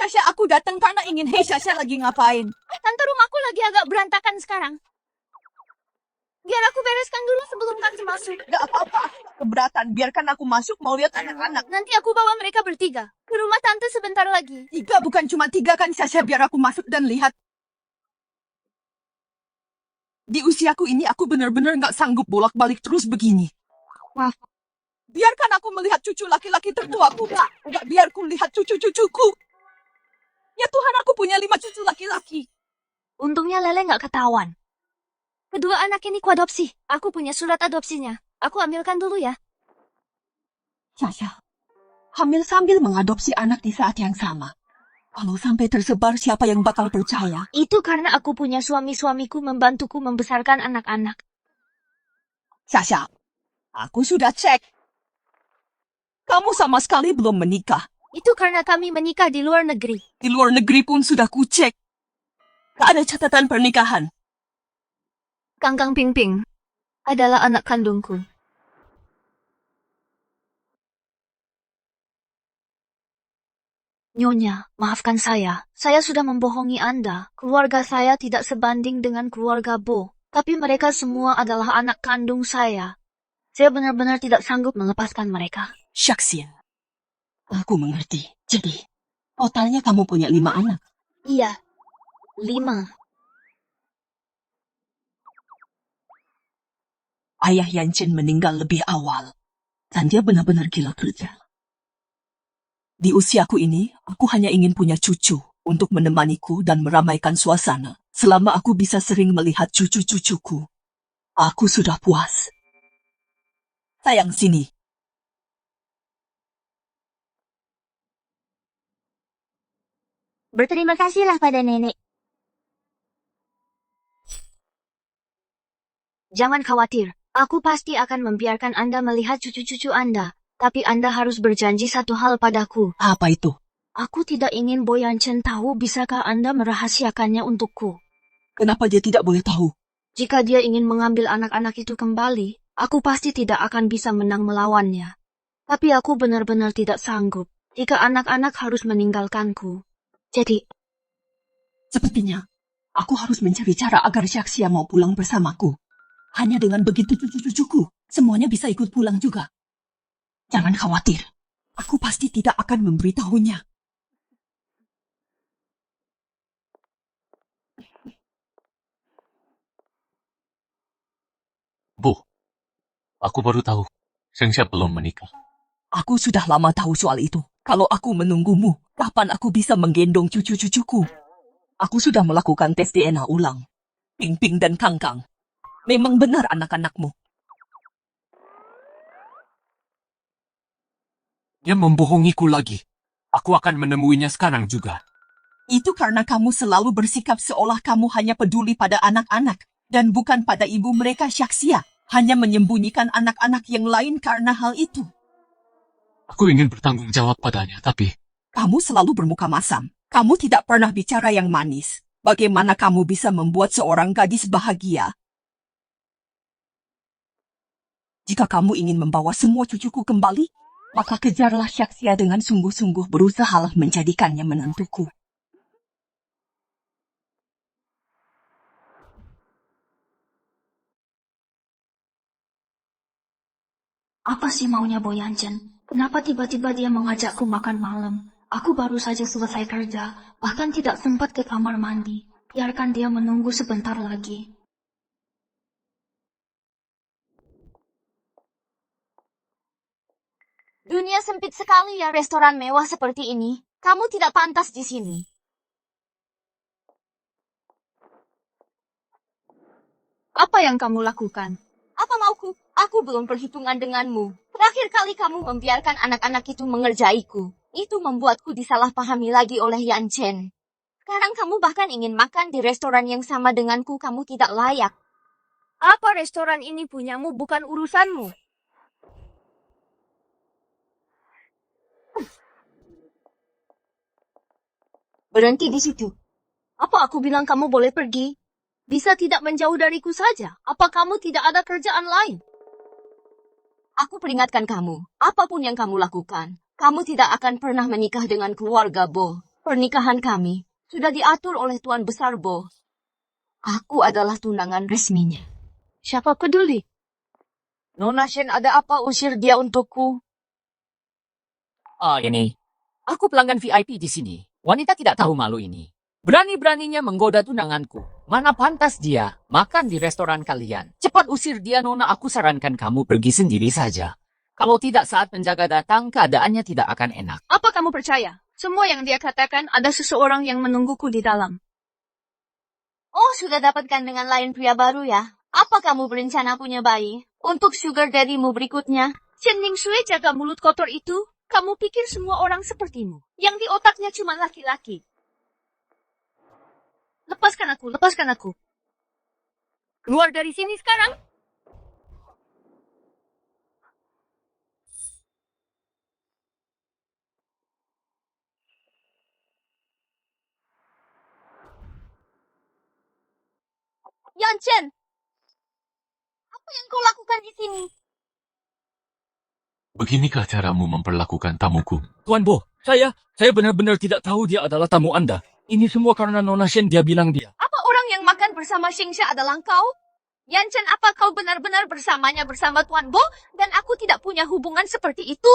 D: Sasha, aku datang karena ingin, hei Sasha lagi ngapain?
J: Tante, rumahku lagi agak berantakan sekarang. Biar aku bereskan dulu sebelum Tante masuk.
D: Gak apa-apa, keberatan. Biarkan aku masuk, mau lihat anak-anak.
J: Nanti aku bawa mereka bertiga ke rumah Tante sebentar lagi.
D: 3 bukan cuma 3 kan Sasha, biar aku masuk dan lihat. Di usiaku ini aku benar-benar gak sanggup bolak-balik terus begini.
J: Maaf.
D: Biarkan aku melihat cucu laki-laki tertuaku, gak biar ku lihat cucu-cucuku. Ya Tuhan, aku punya 5 cucu laki-laki.
J: Untungnya Lele nggak ketahuan. Kedua anak ini kuadopsi. Aku punya surat adopsinya. Aku ambilkan dulu ya.
D: Sasha, hamil sambil mengadopsi anak di saat yang sama. Kalau sampai tersebar, siapa yang bakal percaya?
J: Itu karena aku punya suamiku membantuku membesarkan anak-anak.
D: Sasha, aku sudah cek. Kamu sama sekali belum menikah.
J: Itu karena kami menikah di luar negeri.
D: Di luar negeri pun sudah kucek. Gak ada catatan pernikahan.
J: Kangkang Pingping adalah anak kandungku. Nyonya, maafkan saya. Saya sudah membohongi Anda. Keluarga saya tidak sebanding dengan keluarga Bo. Tapi mereka semua adalah anak kandung saya. Saya benar-benar tidak sanggup melepaskan mereka.
D: Syaksia. Aku mengerti. Jadi, totalnya kamu punya 5 anak.
J: Iya, 5.
D: Ayah Yancin meninggal lebih awal. Dan dia benar-benar gila kerja. Di usiaku ini, aku hanya ingin punya cucu untuk menemaniku dan meramaikan suasana. Selama aku bisa sering melihat cucu-cucuku, aku sudah puas. Sayang, sini.
H: Berterima kasihlah pada nenek.
J: Jangan khawatir, aku pasti akan membiarkan Anda melihat cucu-cucu Anda. Tapi Anda harus berjanji satu hal padaku.
D: Apa itu?
J: Aku tidak ingin Boyancin tahu, bisakah Anda merahasiakannya untukku?
D: Kenapa dia tidak boleh tahu?
J: Jika dia ingin mengambil anak-anak itu kembali, aku pasti tidak akan bisa menang melawannya. Tapi aku benar-benar tidak sanggup jika anak-anak harus meninggalkanku. Jadi,
D: sepertinya aku harus mencari cara agar Syaksia mau pulang bersamaku. Hanya dengan begitu cucu-cucuku semuanya bisa ikut pulang juga. Jangan khawatir, aku pasti tidak akan memberitahunya.
E: Bu, aku baru tahu. Sengsya belum menikah.
D: Aku sudah lama tahu soal itu. Kalau aku menunggumu, kapan aku bisa menggendong cucu-cucuku? Aku sudah melakukan tes DNA ulang. Ping-Ping dan Kangkang memang benar anak-anakmu.
F: Dia membohongiku lagi. Aku akan menemuinya sekarang juga.
D: Itu karena kamu selalu bersikap seolah kamu hanya peduli pada anak-anak dan bukan pada ibu mereka, Syaksia. Hanya menyembunyikan anak-anak yang lain karena hal itu.
E: Aku ingin bertanggung jawab padanya, tapi...
D: Kamu selalu bermuka masam. Kamu tidak pernah bicara yang manis. Bagaimana kamu bisa membuat seorang gadis bahagia? Jika kamu ingin membawa semua cucuku kembali, maka kejarlah Syaksia dengan sungguh-sungguh, berusahalah menjadikannya menantuku.
J: apa sih maunya Boyancin? Kenapa tiba-tiba dia mengajakku makan malam? Aku baru saja selesai kerja, bahkan tidak sempat ke kamar mandi. Biarkan dia menunggu sebentar lagi. Dunia sempit sekali ya, restoran mewah seperti ini. Kamu tidak pantas di sini. Apa yang kamu lakukan? Apa mauku?
G: Aku belum perhitungan denganmu. Terakhir kali kamu membiarkan anak-anak itu mengerjaiku. Itu membuatku disalahpahami lagi oleh Yan Chen. Sekarang kamu bahkan ingin makan di restoran yang sama denganku. Kamu tidak layak.
A: Apa restoran ini punyamu bukan urusanmu?
G: Berhenti di situ. Apa aku bilang kamu boleh pergi? Bisa tidak menjauh dariku saja? Apa kamu tidak ada kerjaan lain? Aku peringatkan kamu, apapun yang kamu lakukan, kamu tidak akan pernah menikah dengan keluarga Bo. Pernikahan kami sudah diatur oleh Tuan Besar Bo. Aku adalah tunangan resminya.
A: Siapa peduli?
K: Nona Shen ada apa usir dia untukku?
B: Ini. Aku pelanggan VIP di sini. Wanita tidak tahu malu ini. Berani-beraninya menggoda tunanganku. Mana pantas dia makan di restoran kalian. Cepat usir dia, Nona. Aku sarankan kamu pergi sendiri saja. Kalau tidak saat penjaga datang, keadaannya tidak akan enak.
A: Apa kamu percaya? Semua yang dia katakan ada seseorang yang menungguku di dalam.
G: Oh, sudah dapatkan dengan lain pria baru ya? Apa kamu berencana punya bayi? Untuk sugar daddy-mu berikutnya?
A: Chen Ningshui, jaga mulut kotor itu. Kamu pikir semua orang sepertimu, yang di otaknya cuma laki-laki. Lepaskan aku, lepaskan aku.
J: Keluar dari sini sekarang.
G: Yan Chen, apa yang kau lakukan di sini?
E: Beginikah caramu memperlakukan tamuku?
F: Tuan Bo, saya benar-benar tidak tahu dia adalah tamu Anda. Ini semua karena Nona Shen dia bilang dia.
G: Apa orang yang makan bersama Xingsha adalah kau? Yan Chen, apa kau benar-benar bersamanya bersama Tuan Bo dan aku tidak punya hubungan seperti itu?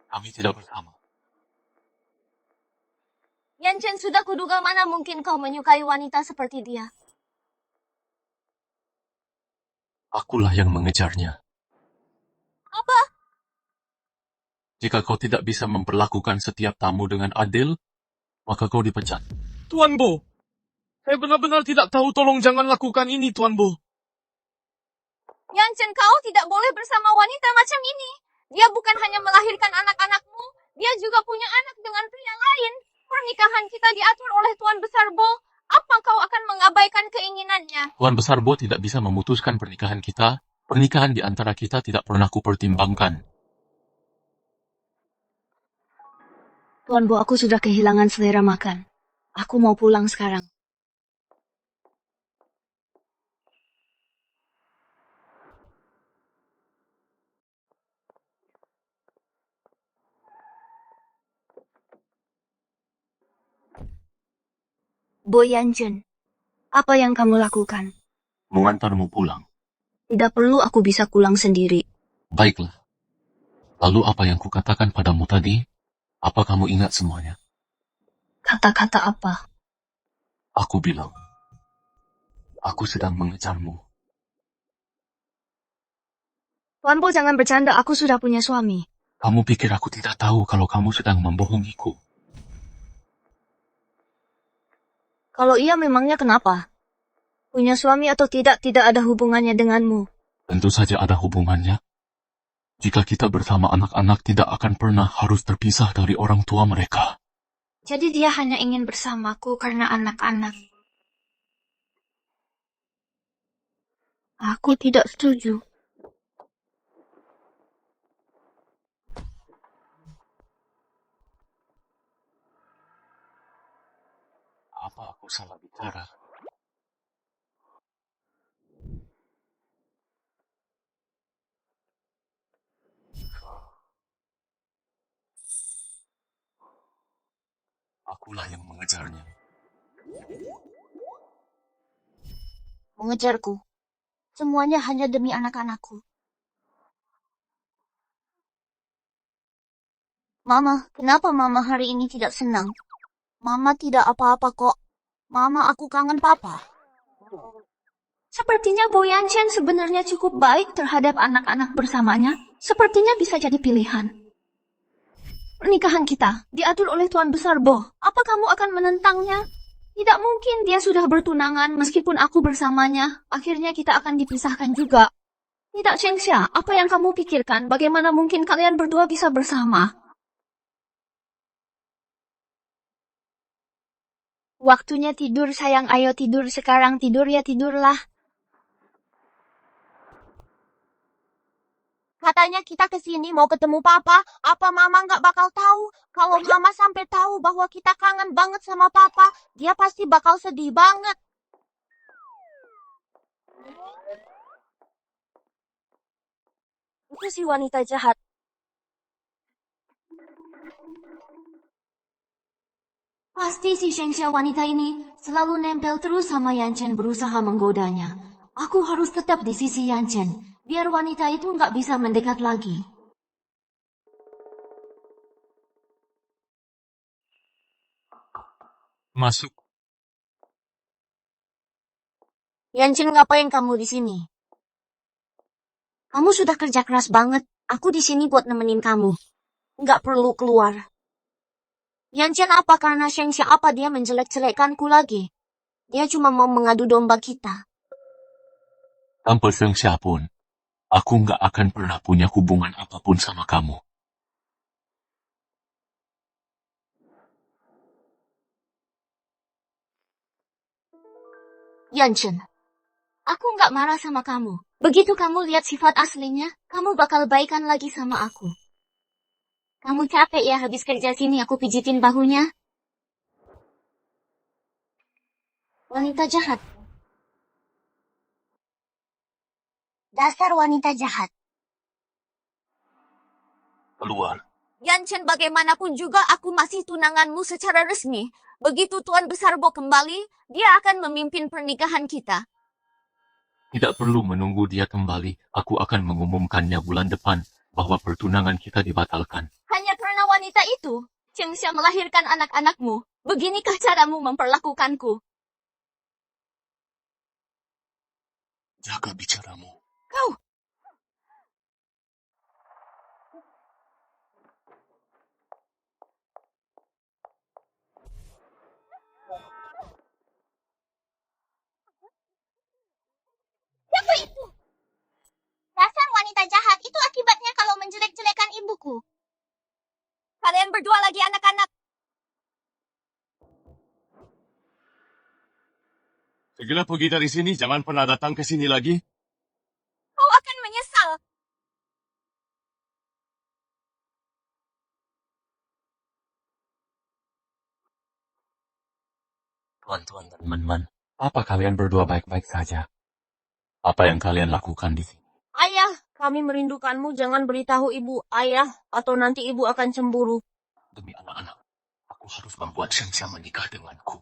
E: Kami tidak bersama.
G: Yan Chen, sudah kuduga mana mungkin kau menyukai wanita seperti dia.
E: Akulah yang mengejarnya.
G: Apa?
E: Jika kau tidak bisa memperlakukan setiap tamu dengan adil, maka kau dipecat.
F: Tuan Bo, saya benar-benar tidak tahu. Tolong jangan lakukan ini, Tuan Bo.
G: Yan Chen, kau tidak boleh bersama wanita macam ini. Dia bukan hanya melahirkan anak-anakmu, dia juga punya anak dengan pria lain. Pernikahan kita diatur oleh Tuan Besar Bo. Apa kau akan mengabaikan keinginannya?
E: Tuan Besar Bo tidak bisa memutuskan pernikahan kita. Pernikahan di antara kita tidak pernah kupertimbangkan.
A: Tuan Bo, aku sudah kehilangan selera makan. Aku mau pulang sekarang. Bo Yan Chen, apa yang kamu lakukan?
E: Mengantarmu pulang.
A: Tidak perlu, aku bisa pulang sendiri.
E: Baiklah. Lalu apa yang kukatakan padamu tadi? Apa kamu ingat semuanya?
A: Kata-kata apa?
E: Aku bilang, aku sedang mengejarmu.
A: Tuan Bo, jangan bercanda, aku sudah punya suami.
E: Kamu pikir aku tidak tahu kalau kamu sedang membohongiku?
A: Kalau iya, memangnya kenapa? Punya suami atau tidak ada hubungannya denganmu.
E: Tentu saja ada hubungannya. Jika kita bersama anak-anak tidak akan pernah harus terpisah dari orang tua mereka.
A: Jadi dia hanya ingin bersamaku karena anak-anak. Aku tidak setuju.
E: Apa aku salah bicara? Akulah yang mengejarnya.
G: Mengejarku. Semuanya hanya demi anak-anakku. Mama, kenapa Mama hari ini tidak senang? Mama tidak apa-apa kok. Mama, aku kangen Papa. Sepertinya Bo Yan Chen sebenarnya cukup baik terhadap anak-anak bersamanya. Sepertinya bisa jadi pilihan. Pernikahan kita diatur oleh Tuan Besar Bo. Apa kamu akan menentangnya? Tidak mungkin, dia sudah bertunangan meskipun aku bersamanya. Akhirnya kita akan dipisahkan juga. Tidak, Shengxia. Apa yang kamu pikirkan? Bagaimana mungkin kalian berdua bisa bersama?
A: Waktunya tidur sayang, ayo tidur sekarang, tidur ya, tidurlah.
H: Katanya kita kesini mau ketemu papa. Apa mama nggak bakal tahu? Kalau mama sampai tahu bahwa kita kangen banget sama papa, dia pasti bakal sedih banget.
G: Itu si wanita jahat. Pasti si Shengxia wanita ini selalu nempel terus sama Yanchen berusaha menggodanya. Aku harus tetap di sisi Yanchen, biar wanita itu nggak bisa mendekat lagi.
E: Masuk.
H: Yanchen, ngapain kamu di sini? Kamu sudah kerja keras banget. Aku di sini buat nemenin kamu. Nggak perlu keluar. Yanchen, apa karena Shengxia apa dia menjelek-jelekkanku lagi? Dia cuma mau mengadu domba kita.
E: Tanpa Shengxia pun, aku nggak akan pernah punya hubungan apapun sama kamu.
G: Yanchen, aku nggak marah sama kamu. Begitu kamu lihat sifat aslinya, kamu bakal baikan lagi sama aku. Kamu capek ya habis kerja sini aku pijitin bahunya? Wanita jahat.
H: Dasar wanita jahat.
E: Keluar.
J: Yanchen, bagaimanapun juga aku masih tunanganmu secara resmi. Begitu Tuan Besar Bo kembali, dia akan memimpin pernikahan kita.
E: Tidak perlu menunggu dia kembali. Aku akan mengumumkannya bulan depan bahwa pertunangan kita dibatalkan.
J: Hanya karena wanita itu, Shengxia melahirkan anak-anakmu. Beginikah caramu memperlakukanku?
E: Jaga bicaramu.
J: Kau!
H: Siapa itu? Dasar wanita jahat, itu akibatnya kalau menjelek-jelekan ibuku.
J: Kalian berdua lagi anak-anak.
E: Segera pergi dari sini, jangan pernah datang ke sini lagi.
J: Kau akan menyesal.
E: Tuan-tuan dan teman-teman, apa kalian berdua baik-baik saja? Apa yang kalian lakukan di sini?
H: Ayah, kami merindukanmu. Jangan beritahu ibu, ayah, atau nanti ibu akan cemburu.
E: Demi anak-anak, aku harus membuat Shengxia menikah denganku.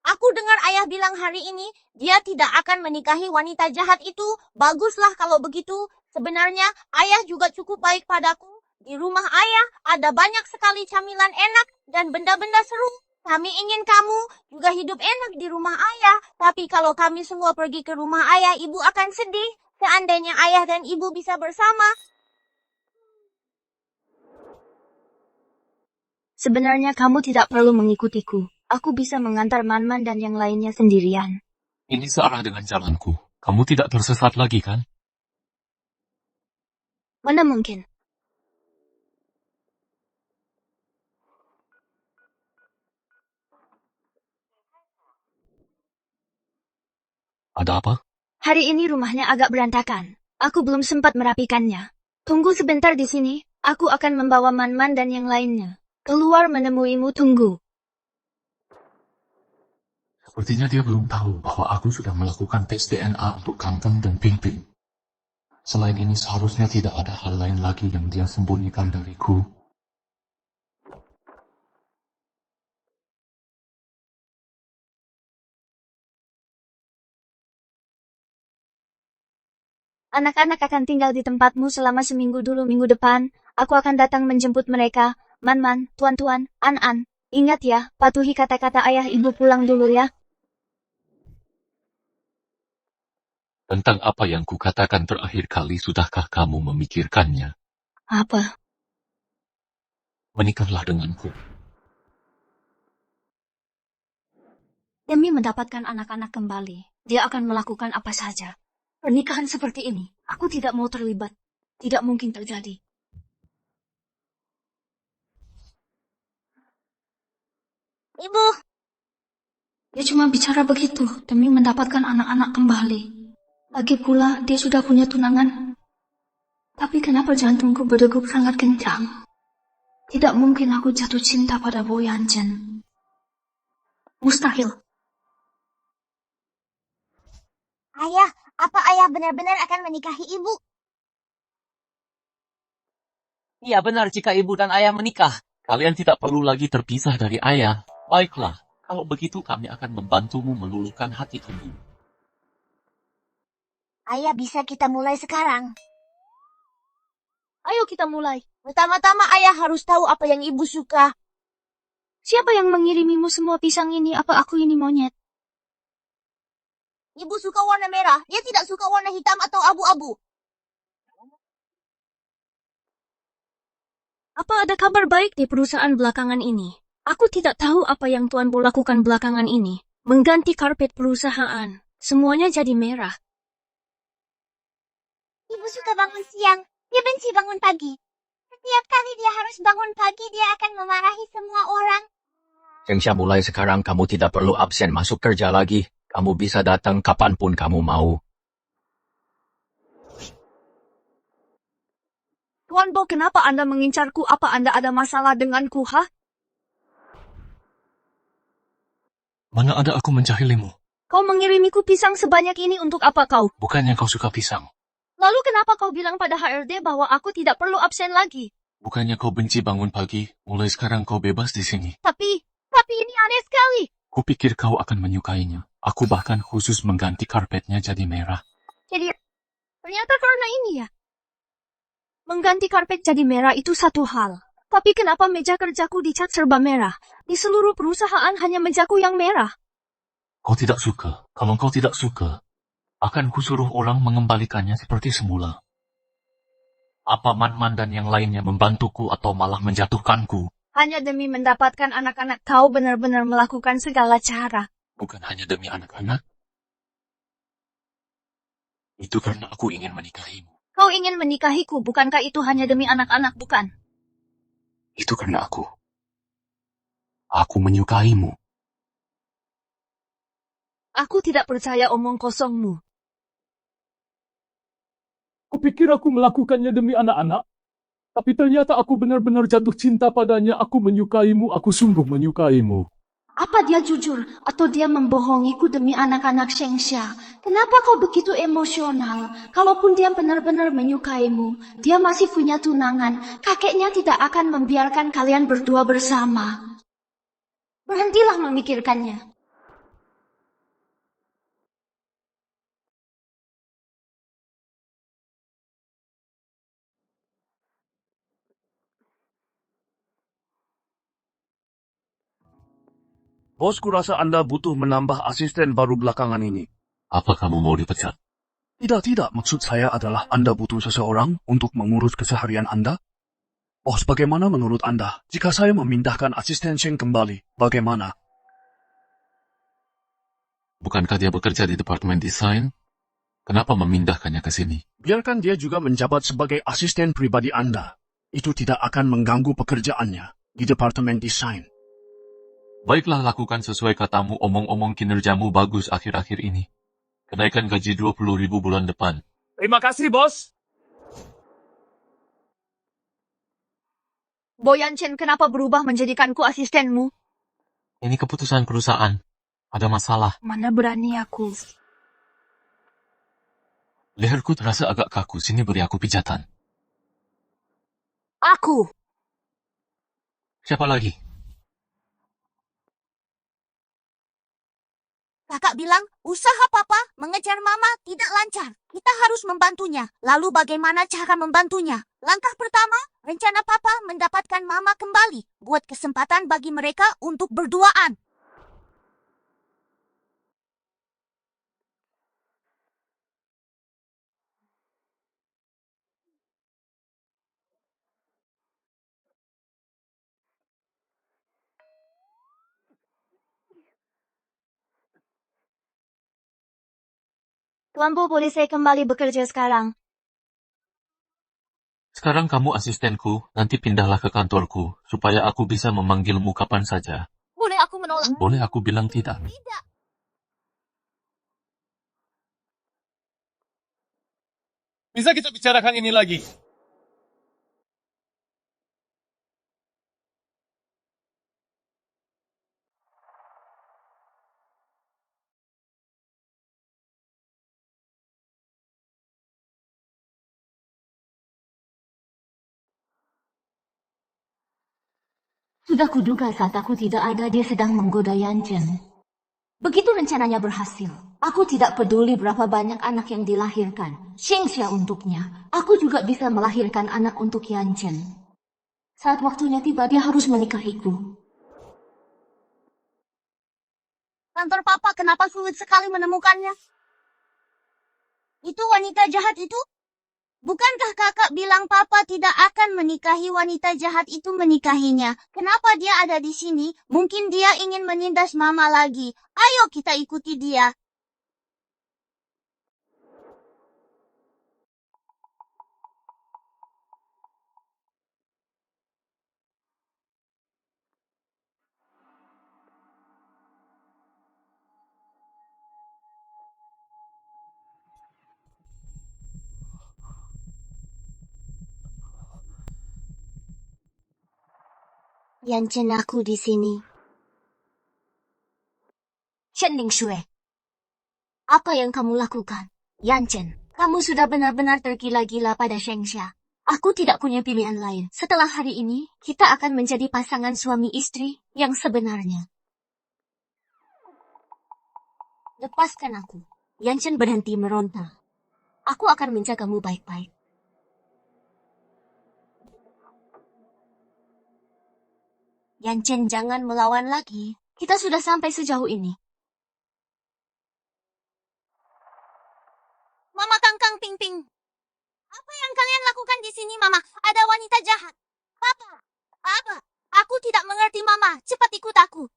H: Aku dengar ayah bilang hari ini, dia tidak akan menikahi wanita jahat itu. Baguslah kalau begitu. Sebenarnya, ayah juga cukup baik padaku. Di rumah ayah ada banyak sekali camilan enak dan benda-benda seru. Kami ingin kamu juga hidup enak di rumah ayah. Tapi kalau kami semua pergi ke rumah ayah, ibu akan sedih. Seandainya ayah dan ibu bisa bersama.
A: Sebenarnya kamu tidak perlu mengikutiku. Aku bisa mengantar Man-Man dan yang lainnya sendirian.
E: Ini searah dengan jalanku. Kamu tidak tersesat lagi, kan?
A: Mana mungkin?
E: Ada apa?
A: Hari ini rumahnya agak berantakan. Aku belum sempat merapikannya. Tunggu sebentar di sini. Aku akan membawa Man-Man dan yang lainnya. Keluar menemuimu, tunggu.
E: Sepertinya dia belum tahu bahwa aku sudah melakukan tes DNA untuk Kangkang dan Ping Ping. Selain ini seharusnya tidak ada hal lain lagi yang dia sembunyikan dariku.
A: Anak-anak akan tinggal di tempatmu selama seminggu dulu. Minggu depan, aku akan datang menjemput mereka. Man-Man, tuan-tuan, An-An. Ingat ya, patuhi kata-kata ayah ibu, pulang dulu ya.
E: Tentang apa yang kukatakan terakhir kali, sudahkah kamu memikirkannya?
A: Apa?
E: Menikahlah denganku.
G: Demi mendapatkan anak-anak kembali, dia akan melakukan apa saja. Pernikahan seperti ini, aku tidak mau terlibat. Tidak mungkin terjadi.
J: Ibu,
G: Dia cuma bicara begitu demi mendapatkan anak-anak kembali. Lagi pula, dia sudah punya tunangan. Tapi kenapa jantungku berdegup sangat kencang? Tidak mungkin aku jatuh cinta pada Boyanchen. Mustahil.
H: Ayah, apa ayah benar-benar akan menikahi ibu?
B: Iya benar jika ibu dan ayah menikah.
E: Kalian tidak perlu lagi terpisah dari ayah. Baiklah, kalau begitu kami akan membantumu meluluhkan hati ibu.
H: Ayah, bisa kita mulai sekarang.
G: Ayo kita mulai.
H: Pertama-tama ayah harus tahu apa yang ibu suka.
G: Siapa yang mengirimimu semua pisang ini? Apa aku ini monyet?
H: Ibu suka warna merah, dia tidak suka warna hitam atau abu-abu.
G: Apa ada kabar baik di perusahaan belakangan ini? Aku tidak tahu apa yang Tuan Bo lakukan belakangan ini. Mengganti karpet perusahaan. Semuanya jadi merah.
H: Ibu suka bangun siang, dia benci bangun pagi. Setiap kali dia harus bangun pagi, dia akan memarahi semua orang.
C: Shengsha, mulai sekarang kamu tidak perlu absen masuk kerja lagi. Kamu bisa datang kapanpun kamu mau.
A: Tuan Bo, kenapa Anda mengincarku? Apa Anda ada masalah denganku, ha?
E: Mana ada aku menjahilimu?
A: Kau mengirimiku pisang sebanyak ini untuk apa kau?
E: Bukannya kau suka pisang?
A: Lalu kenapa kau bilang pada HRD bahwa aku tidak perlu absen lagi?
E: Bukannya kau benci bangun pagi? Mulai sekarang kau bebas di sini.
A: Tapi ini aneh sekali.
E: Kupikir kau akan menyukainya. Aku bahkan khusus mengganti karpetnya jadi merah.
A: Jadi, ternyata karena ini ya. Mengganti karpet jadi merah itu satu hal. Tapi kenapa meja kerjaku dicat serba merah? Di seluruh perusahaan hanya mejaku yang merah.
E: Kau tidak suka. Kalau kau tidak suka, akan kusuruh orang mengembalikannya seperti semula. Apa Man-Man dan yang lainnya membantuku atau malah menjatuhkanku?
A: Hanya demi mendapatkan anak-anak, kau benar-benar melakukan segala cara.
E: Bukan hanya demi anak-anak. Itu karena aku ingin menikahimu.
A: Kau ingin menikahiku, bukankah itu hanya demi anak-anak, bukan?
E: Itu karena aku. Aku menyukaimu.
A: Aku tidak percaya omong kosongmu.
F: Kupikir aku melakukannya demi anak-anak. Tapi ternyata aku benar-benar jatuh cinta padanya. Aku menyukaimu, aku sungguh menyukaimu.
G: Apa dia jujur atau dia membohongiku demi anak-anak Shengsha? Kenapa kau begitu emosional? Kalaupun dia benar-benar menyukaimu, dia masih punya tunangan. Kakeknya tidak akan membiarkan kalian berdua bersama. Berhentilah memikirkannya.
F: Bos, kurasa Anda butuh menambah asisten baru belakangan ini.
E: Apa kamu mau dipecat?
C: Tidak. Maksud saya adalah Anda butuh seseorang untuk mengurus keseharian Anda. Bos, bagaimana menurut Anda? Jika saya memindahkan asisten Sheng kembali, bagaimana?
E: Bukankah dia bekerja di departemen desain? Kenapa memindahkannya ke sini?
C: Biarkan dia juga menjabat sebagai asisten pribadi Anda. Itu tidak akan mengganggu pekerjaannya di departemen desain.
E: Baiklah, lakukan sesuai katamu. Omong-omong kinerjamu bagus akhir-akhir ini. Kenaikan gaji 20.000 bulan depan.
F: Terima kasih, bos.
A: Boyanchen, kenapa berubah menjadikanku asistenmu?
E: Ini keputusan perusahaan. Ada masalah.
G: Mana berani aku.
E: Leherku terasa agak kaku. Sini beri aku pijatan.
A: Aku.
E: Siapa lagi?
H: Kakak bilang, usaha papa mengejar mama tidak lancar. Kita harus membantunya. Lalu bagaimana cara membantunya? Langkah pertama, rencana papa mendapatkan mama kembali. Buat kesempatan bagi mereka untuk berduaan.
A: Tuan Bu, boleh saya kembali bekerja sekarang?
E: Sekarang kamu asistenku, nanti pindahlah ke kantorku, supaya aku bisa memanggilmu kapan saja.
J: Boleh aku menolak?
E: Boleh aku bilang tidak?
J: Tidak.
F: Bisa kita bicarakan ini lagi?
G: Sudah kuduga saat aku tidak ada dia sedang menggoda Yanchen. Begitu rencananya berhasil, aku tidak peduli berapa banyak anak yang dilahirkan. Xingxia untuknya, aku juga bisa melahirkan anak untuk Yanchen. Saat waktunya tiba, dia harus menikahiku.
H: Kantor papa kenapa sulit sekali menemukannya? Itu wanita jahat itu? Bukankah kakak bilang papa tidak akan menikahi wanita jahat itu menikahinya? Kenapa dia ada di sini? Mungkin dia ingin menindas mama lagi. Ayo kita ikuti dia. Yanchen aku di sini. Chen Lingshui, apa yang kamu lakukan? Yanchen, kamu sudah benar-benar tergila-gila pada Shengxia. Aku tidak punya pilihan lain. Setelah hari ini, kita akan menjadi pasangan suami istri yang sebenarnya. Lepaskan aku. Yanchen berhenti meronta. Aku akan menjagamu baik-baik. Yanchen, jangan melawan lagi. Kita sudah sampai sejauh ini. Mama Kangkang Ping Ping. Apa yang kalian lakukan di sini, Mama? Ada wanita jahat. Papa. Apa? Aku tidak mengerti, Mama. Cepat ikut aku.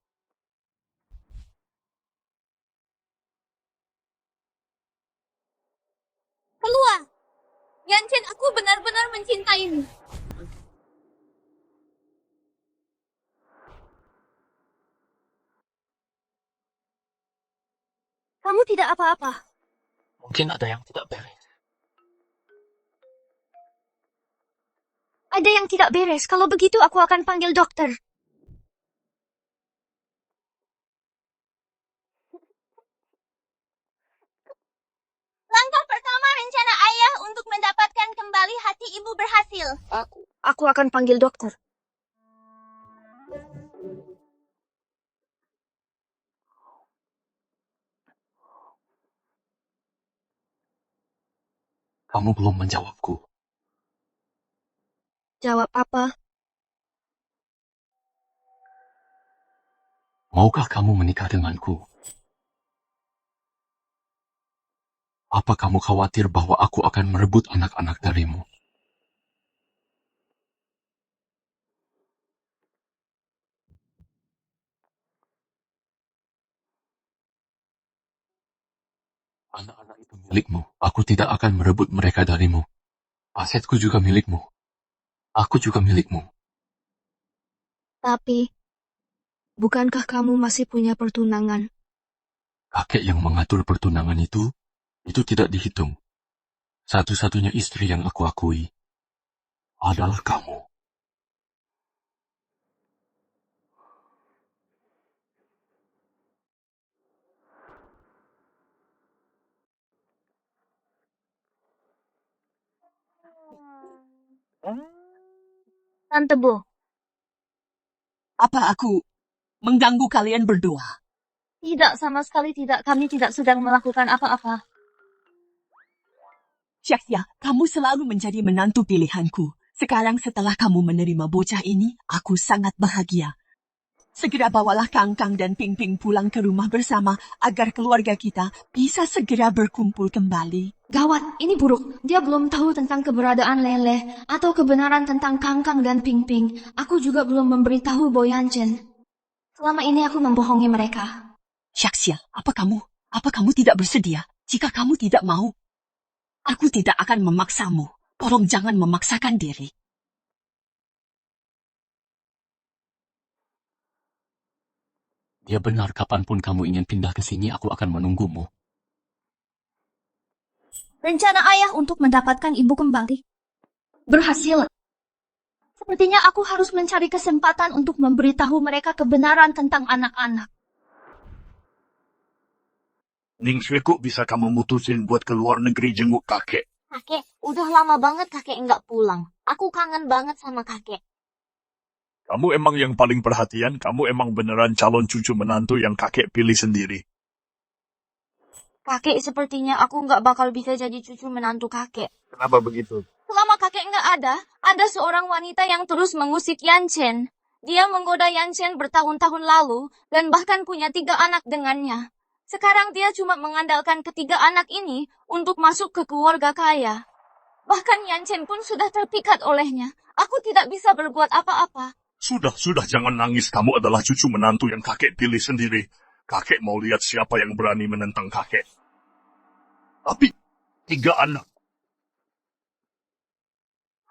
J: Keluar. Yanchen, aku benar-benar mencintaimu.
A: Kamu tidak apa-apa.
C: Mungkin ada yang tidak beres.
A: Ada yang tidak beres. Kalau begitu aku akan panggil dokter.
H: Langkah pertama rencana ayah untuk mendapatkan kembali hati ibu berhasil.
A: Aku akan panggil dokter.
E: Kamu belum menjawabku.
A: Jawab apa?
E: Maukah kamu menikah denganku? Apa kamu khawatir bahwa aku akan merebut anak-anak darimu? Anak-anak itu milikmu. Aku tidak akan merebut mereka darimu. Asetku juga milikmu. Aku juga milikmu.
A: Tapi, bukankah kamu masih punya pertunangan?
E: Kakek yang mengatur pertunangan itu tidak dihitung. Satu-satunya istri yang aku akui adalah kamu.
H: Tante Bo,
D: Apa aku mengganggu kalian berdua?
A: Tidak, sama sekali tidak. Kami tidak sedang melakukan apa-apa.
D: Xiaxia, kamu selalu menjadi menantu pilihanku. Sekarang setelah kamu menerima bocah ini, aku sangat bahagia. Segera bawalah Kangkang dan Ping Ping pulang ke rumah bersama agar keluarga kita bisa segera berkumpul kembali.
A: Gawat, ini buruk. Dia belum tahu tentang keberadaan Lele atau kebenaran tentang Kangkang dan Ping Ping. Aku juga belum memberitahu Bo Yanchen. Selama ini aku membohongi mereka.
D: Xiaxia, apa kamu tidak bersedia? Jika kamu tidak mau, aku tidak akan memaksamu. Tolong jangan memaksakan diri.
E: Dia benar, kapanpun kamu ingin pindah ke sini, aku akan menunggumu.
J: Rencana ayah untuk mendapatkan ibu kembali berhasil. Sepertinya aku harus mencari kesempatan untuk memberitahu mereka kebenaran tentang anak-anak.
L: Ningsih, kok bisa kamu mutusin buat keluar negeri jenguk kakek?
H: Kakek, udah lama banget kakek nggak pulang. Aku kangen banget sama kakek.
L: Kamu emang yang paling perhatian, kamu emang beneran calon cucu menantu yang kakek pilih sendiri.
H: Kakek, sepertinya aku nggak bakal bisa jadi cucu menantu kakek.
L: Kenapa begitu?
J: Selama kakek nggak ada seorang wanita yang terus mengusik Yanchen. Dia menggoda Yanchen bertahun-tahun lalu dan bahkan punya 3 anak dengannya. Sekarang dia cuma mengandalkan ketiga anak ini untuk masuk ke keluarga kaya. Bahkan Yanchen pun sudah terpikat olehnya. Aku tidak bisa berbuat apa-apa.
L: Sudah, jangan nangis. Kamu adalah cucu menantu yang kakek pilih sendiri. Kakek mau lihat siapa yang berani menentang kakek. Tapi, 3 anak.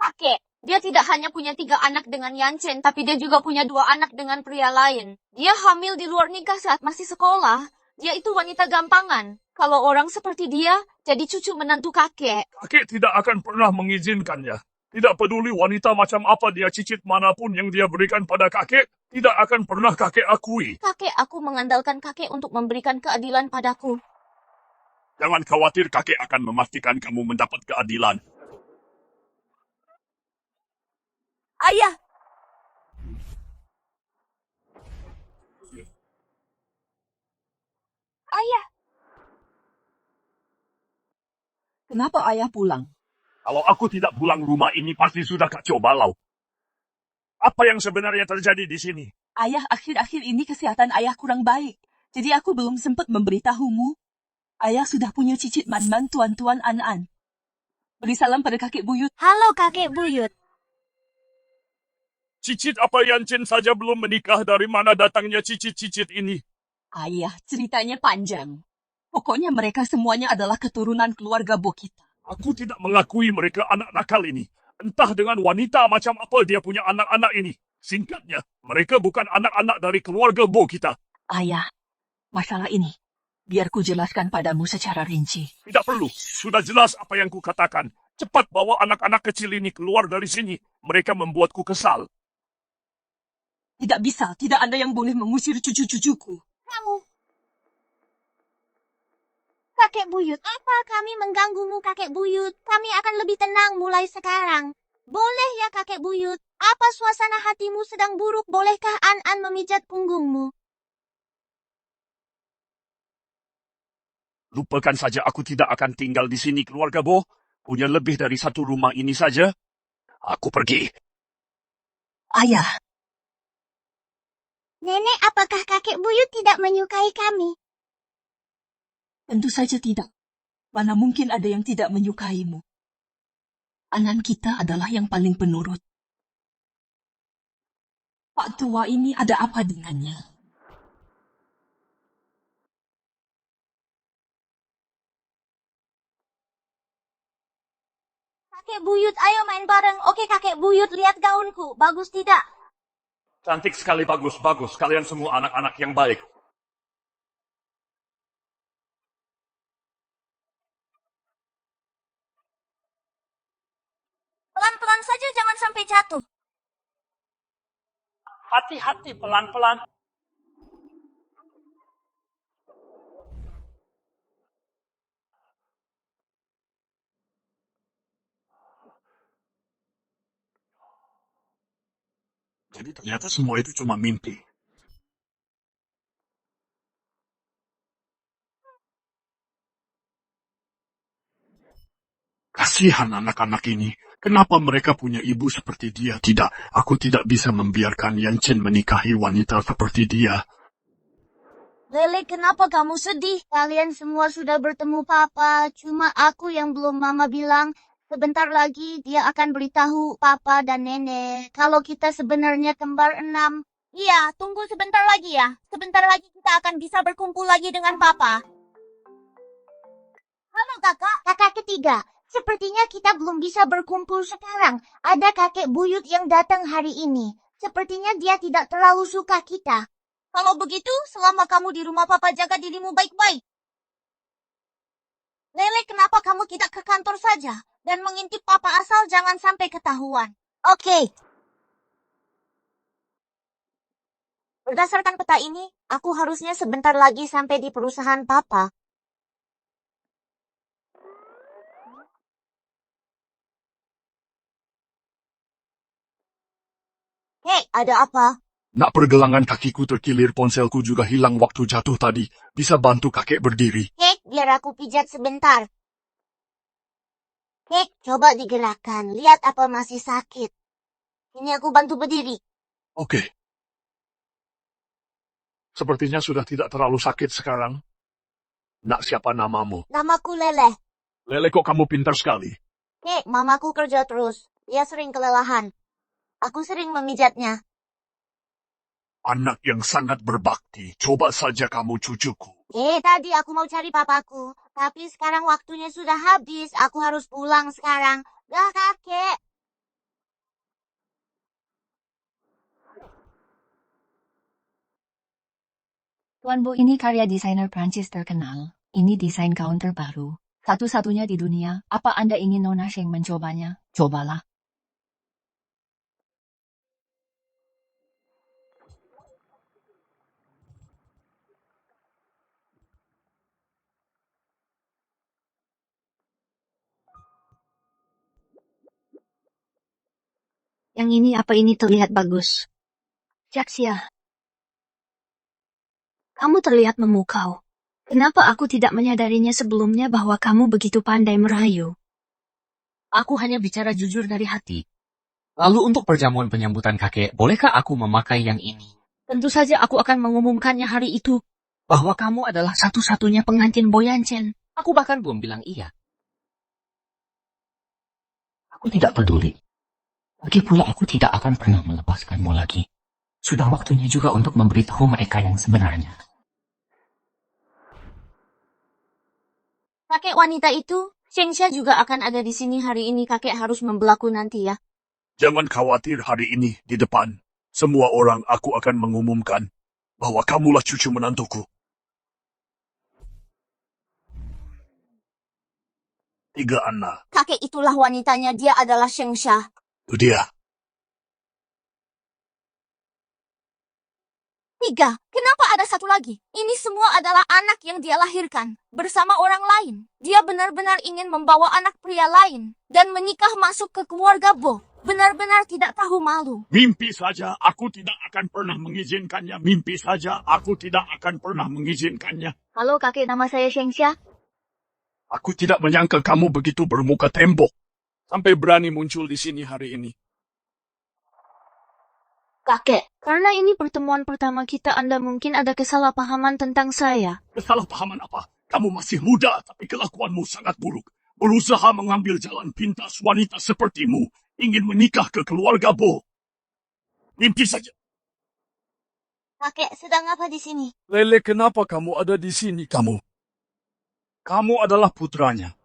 J: Kakek, dia tidak hanya punya 3 anak dengan Yanchen, tapi dia juga punya 2 anak dengan pria lain. Dia hamil di luar nikah saat masih sekolah. Dia itu wanita gampangan. Kalau orang seperti dia, jadi cucu menantu kakek.
L: Kakek tidak akan pernah mengizinkannya. Tidak peduli wanita macam apa dia, cicit manapun yang dia berikan pada kakek, tidak akan pernah kakek akui.
J: Kakek, aku mengandalkan kakek untuk memberikan keadilan padaku.
L: Jangan khawatir, kakek akan memastikan kamu mendapat keadilan.
J: Ayah! Ayah!
D: Kenapa ayah pulang?
L: Kalau aku tidak pulang, rumah ini pasti sudah kacau balau. Apa yang sebenarnya terjadi di sini?
D: Ayah, akhir-akhir ini kesehatan ayah kurang baik. Jadi aku belum sempat memberitahumu. Ayah sudah punya cicit Man-Man tuan-tuan An-An. Beri salam pada kakek buyut.
J: Halo kakek buyut.
L: Cicit apa Yanchen saja belum menikah, dari mana datangnya cicit-cicit ini?
D: Ayah, ceritanya panjang. Pokoknya mereka semuanya adalah keturunan keluarga Bo kita.
L: Aku tidak mengakui mereka anak nakal ini. Entah dengan wanita macam apa dia punya anak-anak ini. Singkatnya, mereka bukan anak-anak dari keluarga Bo kita.
D: Ayah, masalah ini, biar ku jelaskan padamu secara rinci.
L: Tidak perlu, sudah jelas apa yang ku katakan. Cepat bawa anak-anak kecil ini keluar dari sini. Mereka membuatku kesal.
D: Tidak bisa, tidak ada yang boleh mengusir cucu-cucuku.
J: Kamu. Kakek buyut, apa kami mengganggumu kakek buyut? Kami akan lebih tenang mulai sekarang. Boleh ya kakek buyut? Apa suasana hatimu sedang buruk? Bolehkah An-An memijat punggungmu?
L: Lupakan saja, aku tidak akan tinggal di sini, keluarga Bo. Punya lebih dari 1 rumah ini saja. Aku pergi.
D: Ayah.
J: Nenek, apakah kakek buyut tidak menyukai kami?
D: Tentu saja tidak. Mana mungkin ada yang tidak menyukaimu. Anan kita adalah yang paling penurut. Pak tua ini ada apa dengannya?
J: Kakek buyut, ayo main bareng. Oke kakek buyut, lihat gaunku. Bagus tidak?
L: Cantik sekali, bagus. Kalian semua anak-anak yang baik.
J: Pelan-pelan saja, jangan sampai jatuh.
K: Hati-hati, pelan-pelan.
L: Jadi ternyata semua itu cuma mimpi. Kasihan anak-anak ini. Kenapa mereka punya ibu seperti dia? Tidak, aku tidak bisa membiarkan Yanchen menikahi wanita seperti dia.
J: Lele, kenapa kamu sedih? Kalian semua sudah bertemu papa. Cuma aku yang belum. Mama bilang sebentar lagi dia akan beritahu papa dan nenek kalau kita sebenarnya kembar 6. Iya, tunggu sebentar lagi ya. Sebentar lagi kita akan bisa berkumpul lagi dengan papa.
H: Halo kakak. Kakak ketiga, sepertinya kita belum bisa berkumpul sekarang. Ada kakek buyut yang datang hari ini. Sepertinya dia tidak terlalu suka kita. Kalau begitu, selama kamu di rumah papa jaga dirimu baik-baik. Lele, kenapa kamu tidak ke kantor saja dan mengintip papa asal jangan sampai ketahuan? Oke. Berdasarkan peta ini, aku harusnya sebentar lagi sampai di perusahaan papa. Hei, ada apa?
L: Nak pergelangan kakiku terkilir, ponselku juga hilang waktu jatuh tadi. Bisa bantu kakek berdiri?
H: Kek, biar aku pijat sebentar. Kek, coba digerakkan. Lihat apa masih sakit. Ini aku bantu berdiri.
L: Oke. Sepertinya sudah tidak terlalu sakit sekarang. Nak, siapa namamu?
H: Namaku Lele.
L: Lele, kok kamu pintar sekali.
H: Kek, mamaku kerja terus. Dia sering kelelahan. Aku sering memijatnya.
L: Anak yang sangat berbakti. Coba saja kamu cucuku.
H: Tadi aku mau cari papaku. Tapi sekarang waktunya sudah habis. Aku harus pulang sekarang. Dah, kakek.
I: Tuan Bu, ini karya desainer Prancis terkenal. Ini desain counter baru. Satu-satunya di dunia. Apa Anda ingin Nona Sheng mencobanya? Cobalah.
A: Yang ini apa ini terlihat bagus. Jaxia, kamu terlihat memukau. Kenapa aku tidak menyadarinya sebelumnya bahwa kamu begitu pandai merayu?
C: Aku hanya bicara jujur dari hati. Lalu untuk perjamuan penyambutan kakek, bolehkah aku memakai yang ini? Tentu saja aku akan mengumumkannya hari itu. Bahwa kamu adalah satu-satunya pengantin Boyancen. Aku bahkan belum bilang iya. Aku tidak peduli. Lagi pula aku tidak akan pernah melepaskanmu lagi. Sudah waktunya juga untuk memberitahu mereka yang sebenarnya.
H: Kakek wanita itu, Shengsha juga akan ada di sini hari ini. Kakek harus membelaku nanti ya.
L: Jangan khawatir, hari ini di depan. Semua orang aku akan mengumumkan bahwa kamulah cucu menantuku. 3 anak.
H: Kakek itulah wanitanya. Dia adalah Shengsha.
L: Itu dia.
J: 3. Kenapa ada satu lagi? Ini semua adalah anak yang dia lahirkan bersama orang lain. Dia benar-benar ingin membawa anak pria lain dan menikah masuk ke keluarga Bo. Benar-benar tidak tahu malu.
L: Mimpi saja, aku tidak akan pernah mengizinkannya. Mimpi saja, aku tidak akan pernah mengizinkannya.
A: Halo kakek, nama saya Shengsha.
L: Aku tidak menyangka kamu begitu bermuka tembok.
F: Sampai berani muncul di sini hari ini.
A: Kakek, karena ini pertemuan pertama kita, Anda mungkin ada kesalahpahaman tentang saya.
L: Kesalahpahaman apa? Kamu masih muda, tapi kelakuanmu sangat buruk. Berusaha mengambil jalan pintas wanita sepertimu. Ingin menikah ke keluarga Bo. Mimpi saja.
H: Kakek sedang apa di sini?
F: Lele, kenapa kamu ada di sini?
L: Kamu adalah putranya.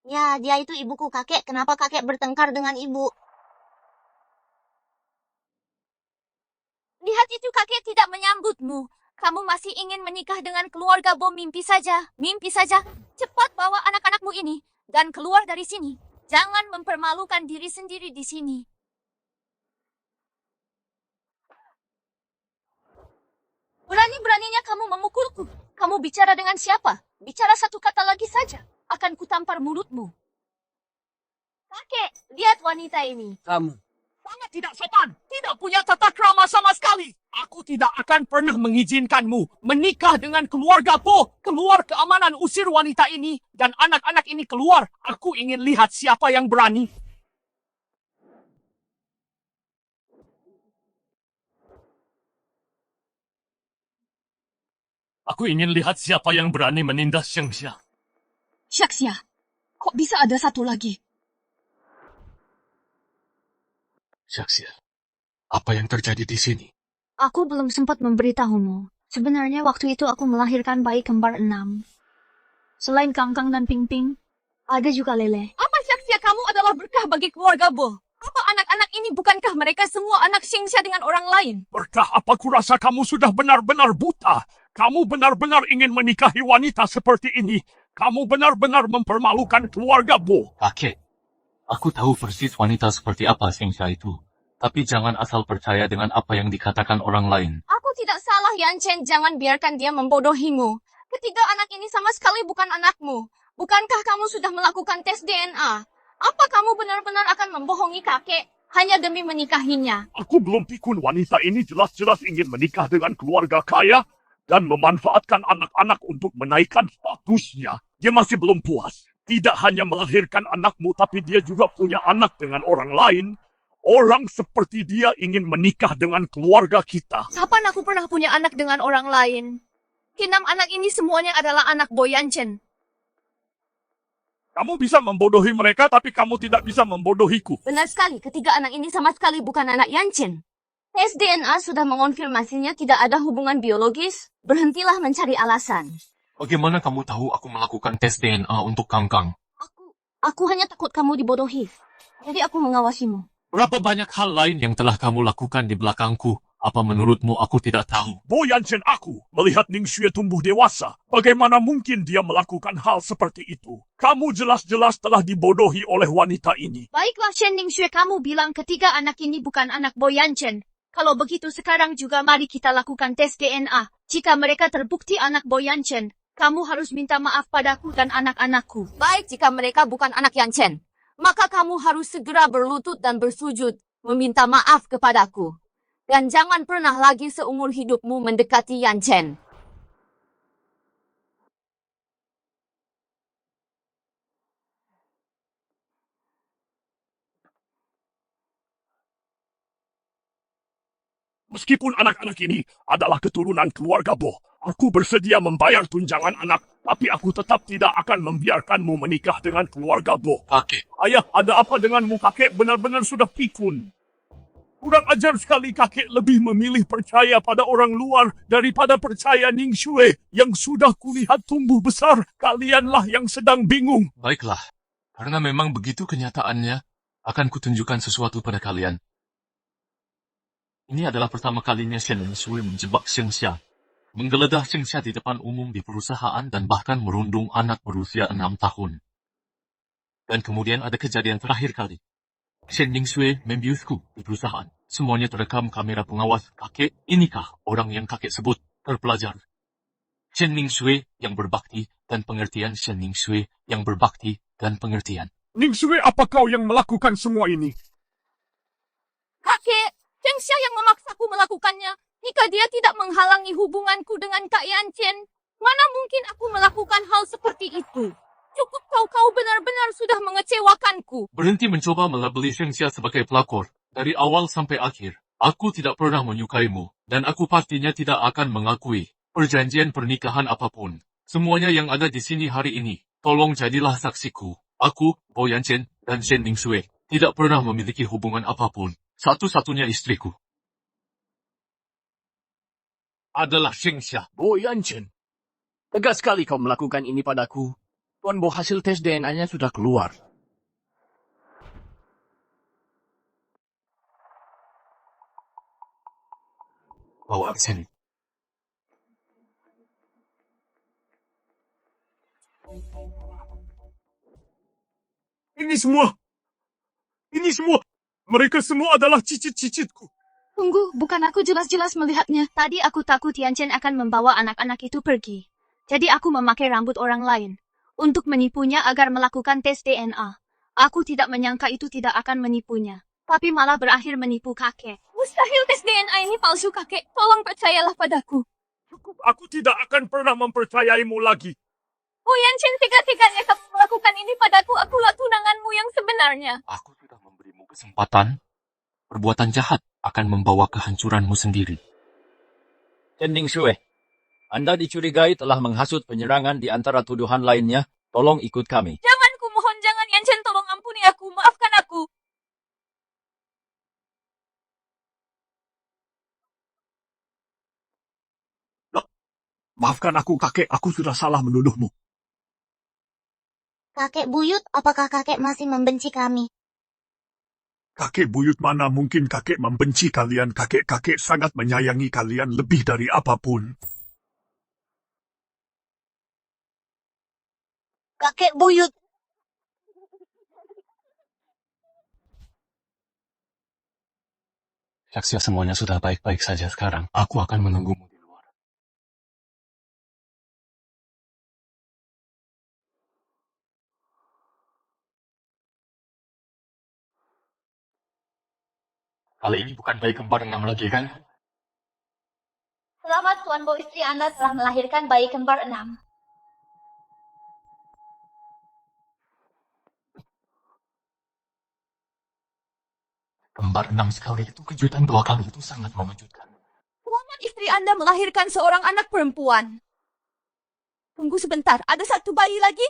H: Ya, dia itu ibuku. Kakek, kenapa kakek bertengkar dengan ibu?
J: Lihat itu, kakek tidak menyambutmu. Kamu masih ingin menikah dengan keluarga Bo. Mimpi saja. Mimpi saja. Cepat bawa anak-anakmu ini dan keluar dari sini. Jangan mempermalukan diri sendiri di sini. Berani-beraninya kamu memukulku. Kamu bicara dengan siapa? Bicara satu kata lagi saja. Akan kutampar mulutmu. Kakek, lihat wanita ini.
F: Kamu sangat tidak sopan. Tidak punya tata krama sama sekali. Aku tidak akan pernah mengizinkanmu menikah dengan keluarga Po. Keluar keamanan, usir wanita ini. Dan anak-anak ini keluar. Aku ingin lihat siapa yang berani. Aku ingin lihat siapa yang berani menindas Shengsha.
D: Shaxia, kok bisa ada satu lagi?
E: Shaxia, apa yang terjadi di sini?
A: Aku belum sempat memberitahumu. Sebenarnya waktu itu aku melahirkan bayi kembar 6. Selain Kangkang dan Pingping, ada juga Lele.
J: Apa Sia kamu adalah berkah bagi keluarga Bo? Apa anak-anak ini bukankah mereka semua anak Xingxia dengan orang lain?
L: Berkah apa kurasa kamu sudah benar-benar buta? Kamu benar-benar ingin menikahi wanita seperti ini. Kamu benar-benar mempermalukan keluarga Bo.
E: Kakek, aku tahu persis wanita seperti apa Xingxia itu. Tapi jangan asal percaya dengan apa yang dikatakan orang lain.
J: Aku tidak salah, Yan Chen. Jangan biarkan dia membodohimu. Ketiga anak ini sama sekali bukan anakmu. Bukankah kamu sudah melakukan tes DNA? Apa kamu benar-benar akan membohongi kakek hanya demi menikahinya?
L: Aku belum pikun wanita ini jelas-jelas ingin menikah dengan keluarga kaya dan memanfaatkan anak-anak untuk menaikkan statusnya. Dia masih belum puas. Tidak hanya melahirkan anakmu, tapi dia juga punya anak dengan orang lain. Orang seperti dia ingin menikah dengan keluarga kita.
A: Kapan aku pernah punya anak dengan orang lain? Keenam anak ini semuanya adalah anak Bo Yanchen.
L: Kamu bisa membodohi mereka, tapi kamu tidak bisa membodohiku.
J: Benar sekali, ketiga anak ini sama sekali bukan anak Yan Chen. Tes DNA sudah mengonfirmasinya tidak ada hubungan biologis. Berhentilah mencari alasan.
E: Bagaimana kamu tahu aku melakukan tes DNA untuk Kangkang?
J: Aku hanya takut kamu dibodohi. Jadi aku mengawasimu.
E: Berapa banyak hal lain yang telah kamu lakukan di belakangku? Apa menurutmu aku tidak tahu?
L: Bo Yanchen aku melihat Ning Xue tumbuh dewasa. Bagaimana mungkin dia melakukan hal seperti itu? Kamu jelas-jelas telah dibodohi oleh wanita ini.
A: Baiklah Shen Ning Xue, kamu bilang ketiga anak ini bukan anak Bo Yanchen. Kalau begitu sekarang juga mari kita lakukan tes DNA. Jika mereka terbukti anak Bo Yanchen, kamu harus minta maaf padaku dan anak-anakku.
J: Baik, jika mereka bukan anak Yan Chen, maka kamu harus segera berlutut dan bersujud meminta maaf kepadaku. Dan jangan pernah lagi seumur hidupmu mendekati Yan Chen.
L: Meskipun anak-anak ini adalah keturunan keluarga Bo, aku bersedia membayar tunjangan anak, tapi aku tetap tidak akan membiarkanmu menikah dengan keluarga Bo.
E: Kakek,
L: Ayah, ada apa denganmu kakek? Benar-benar sudah pikun. Kurang ajar sekali kakek lebih memilih percaya pada orang luar daripada percaya Ning Xue yang sudah kulihat tumbuh besar. Kalianlah yang sedang bingung.
E: baiklah. Karena memang begitu kenyataannya, akan kutunjukkan sesuatu pada kalian. Ini adalah pertama kalinya Shen Shui menjebak Xingxia, menggeledah Xingxia di depan umum di perusahaan dan bahkan merundung anak berusia 6 tahun. Dan kemudian ada kejadian terakhir kali. Shen Shui membiusku di perusahaan. Semuanya terekam kamera pengawas. Kakek, inikah orang yang kakek sebut terpelajar? Shen Shui yang berbakti dan pengertian, Shen Shui yang berbakti dan pengertian.
L: Ning Xue, apa kau yang melakukan semua ini?
J: Kakek, Xingxia yang memaksaku melakukannya. Jika dia tidak menghalangi hubunganku dengan Kak Yan Chen, mana mungkin aku melakukan hal seperti itu? Cukup kau benar-benar sudah mengecewakanku.
E: Berhenti mencoba melabeli Xingxia sebagai pelakor. Dari awal sampai akhir, aku tidak pernah menyukaimu, dan aku pastinya tidak akan mengakui perjanjian pernikahan apapun. Semuanya yang ada di sini hari ini, tolong jadilah saksiku. Aku, Bo Yanchen, dan Shen Shui tidak pernah memiliki hubungan apapun. Satu-satunya istriku adalah Xingxia.
C: Bo Yanchen, tegas sekali kau melakukan ini padaku. Tuan Bo, hasil tes DNA-nya sudah keluar.
E: Bawa ke sini.
L: Ini semua, mereka semua adalah cicit-cicitku.
A: Tunggu, bukan aku jelas-jelas melihatnya. Tadi aku takut Yanchen akan membawa anak-anak itu pergi. Jadi aku memakai rambut orang lain untuk menipunya agar melakukan tes DNA. Aku tidak menyangka itu tidak akan menipunya, tapi malah berakhir menipu kakek.
J: Mustahil tes DNA ini palsu, kakek. Tolong percayalah padaku.
L: Cukup, aku tidak akan pernah mempercayaimu lagi.
J: Oh Yanchen, tega-teganya kamu melakukan ini padaku. Akulah tunanganmu yang sebenarnya.
E: Aku sudah memberimu kesempatan. Perbuatan jahat akan membawa kehancuranmu sendiri.
B: Shen Shui, Anda dicurigai telah menghasut penyerangan di antara tuduhan lainnya. Tolong ikut kami.
J: Jangan, kumohon jangan. Yanchen, tolong ampuni aku. Maafkan aku.
L: Maafkan aku kakek, aku sudah salah menuduhmu.
H: Kakek buyut, apakah kakek masih membenci kami?
L: Kakek buyut mana mungkin kakek membenci kalian. Kakek-kakek sangat menyayangi kalian lebih dari apapun.
H: Kakek buyut.
E: Yaksia, semuanya sudah baik-baik saja sekarang. Aku akan menunggumu di luar. Kali ini bukan bayi kembar 6 lagi kan?
H: Selamat Tuan Bo, istri Anda telah melahirkan bayi kembar 6.
E: Kembar 6 sekali itu kejutan, 2 kali itu sangat mengejutkan.
J: Selamat istri Anda melahirkan seorang anak perempuan. Tunggu sebentar, ada satu bayi lagi?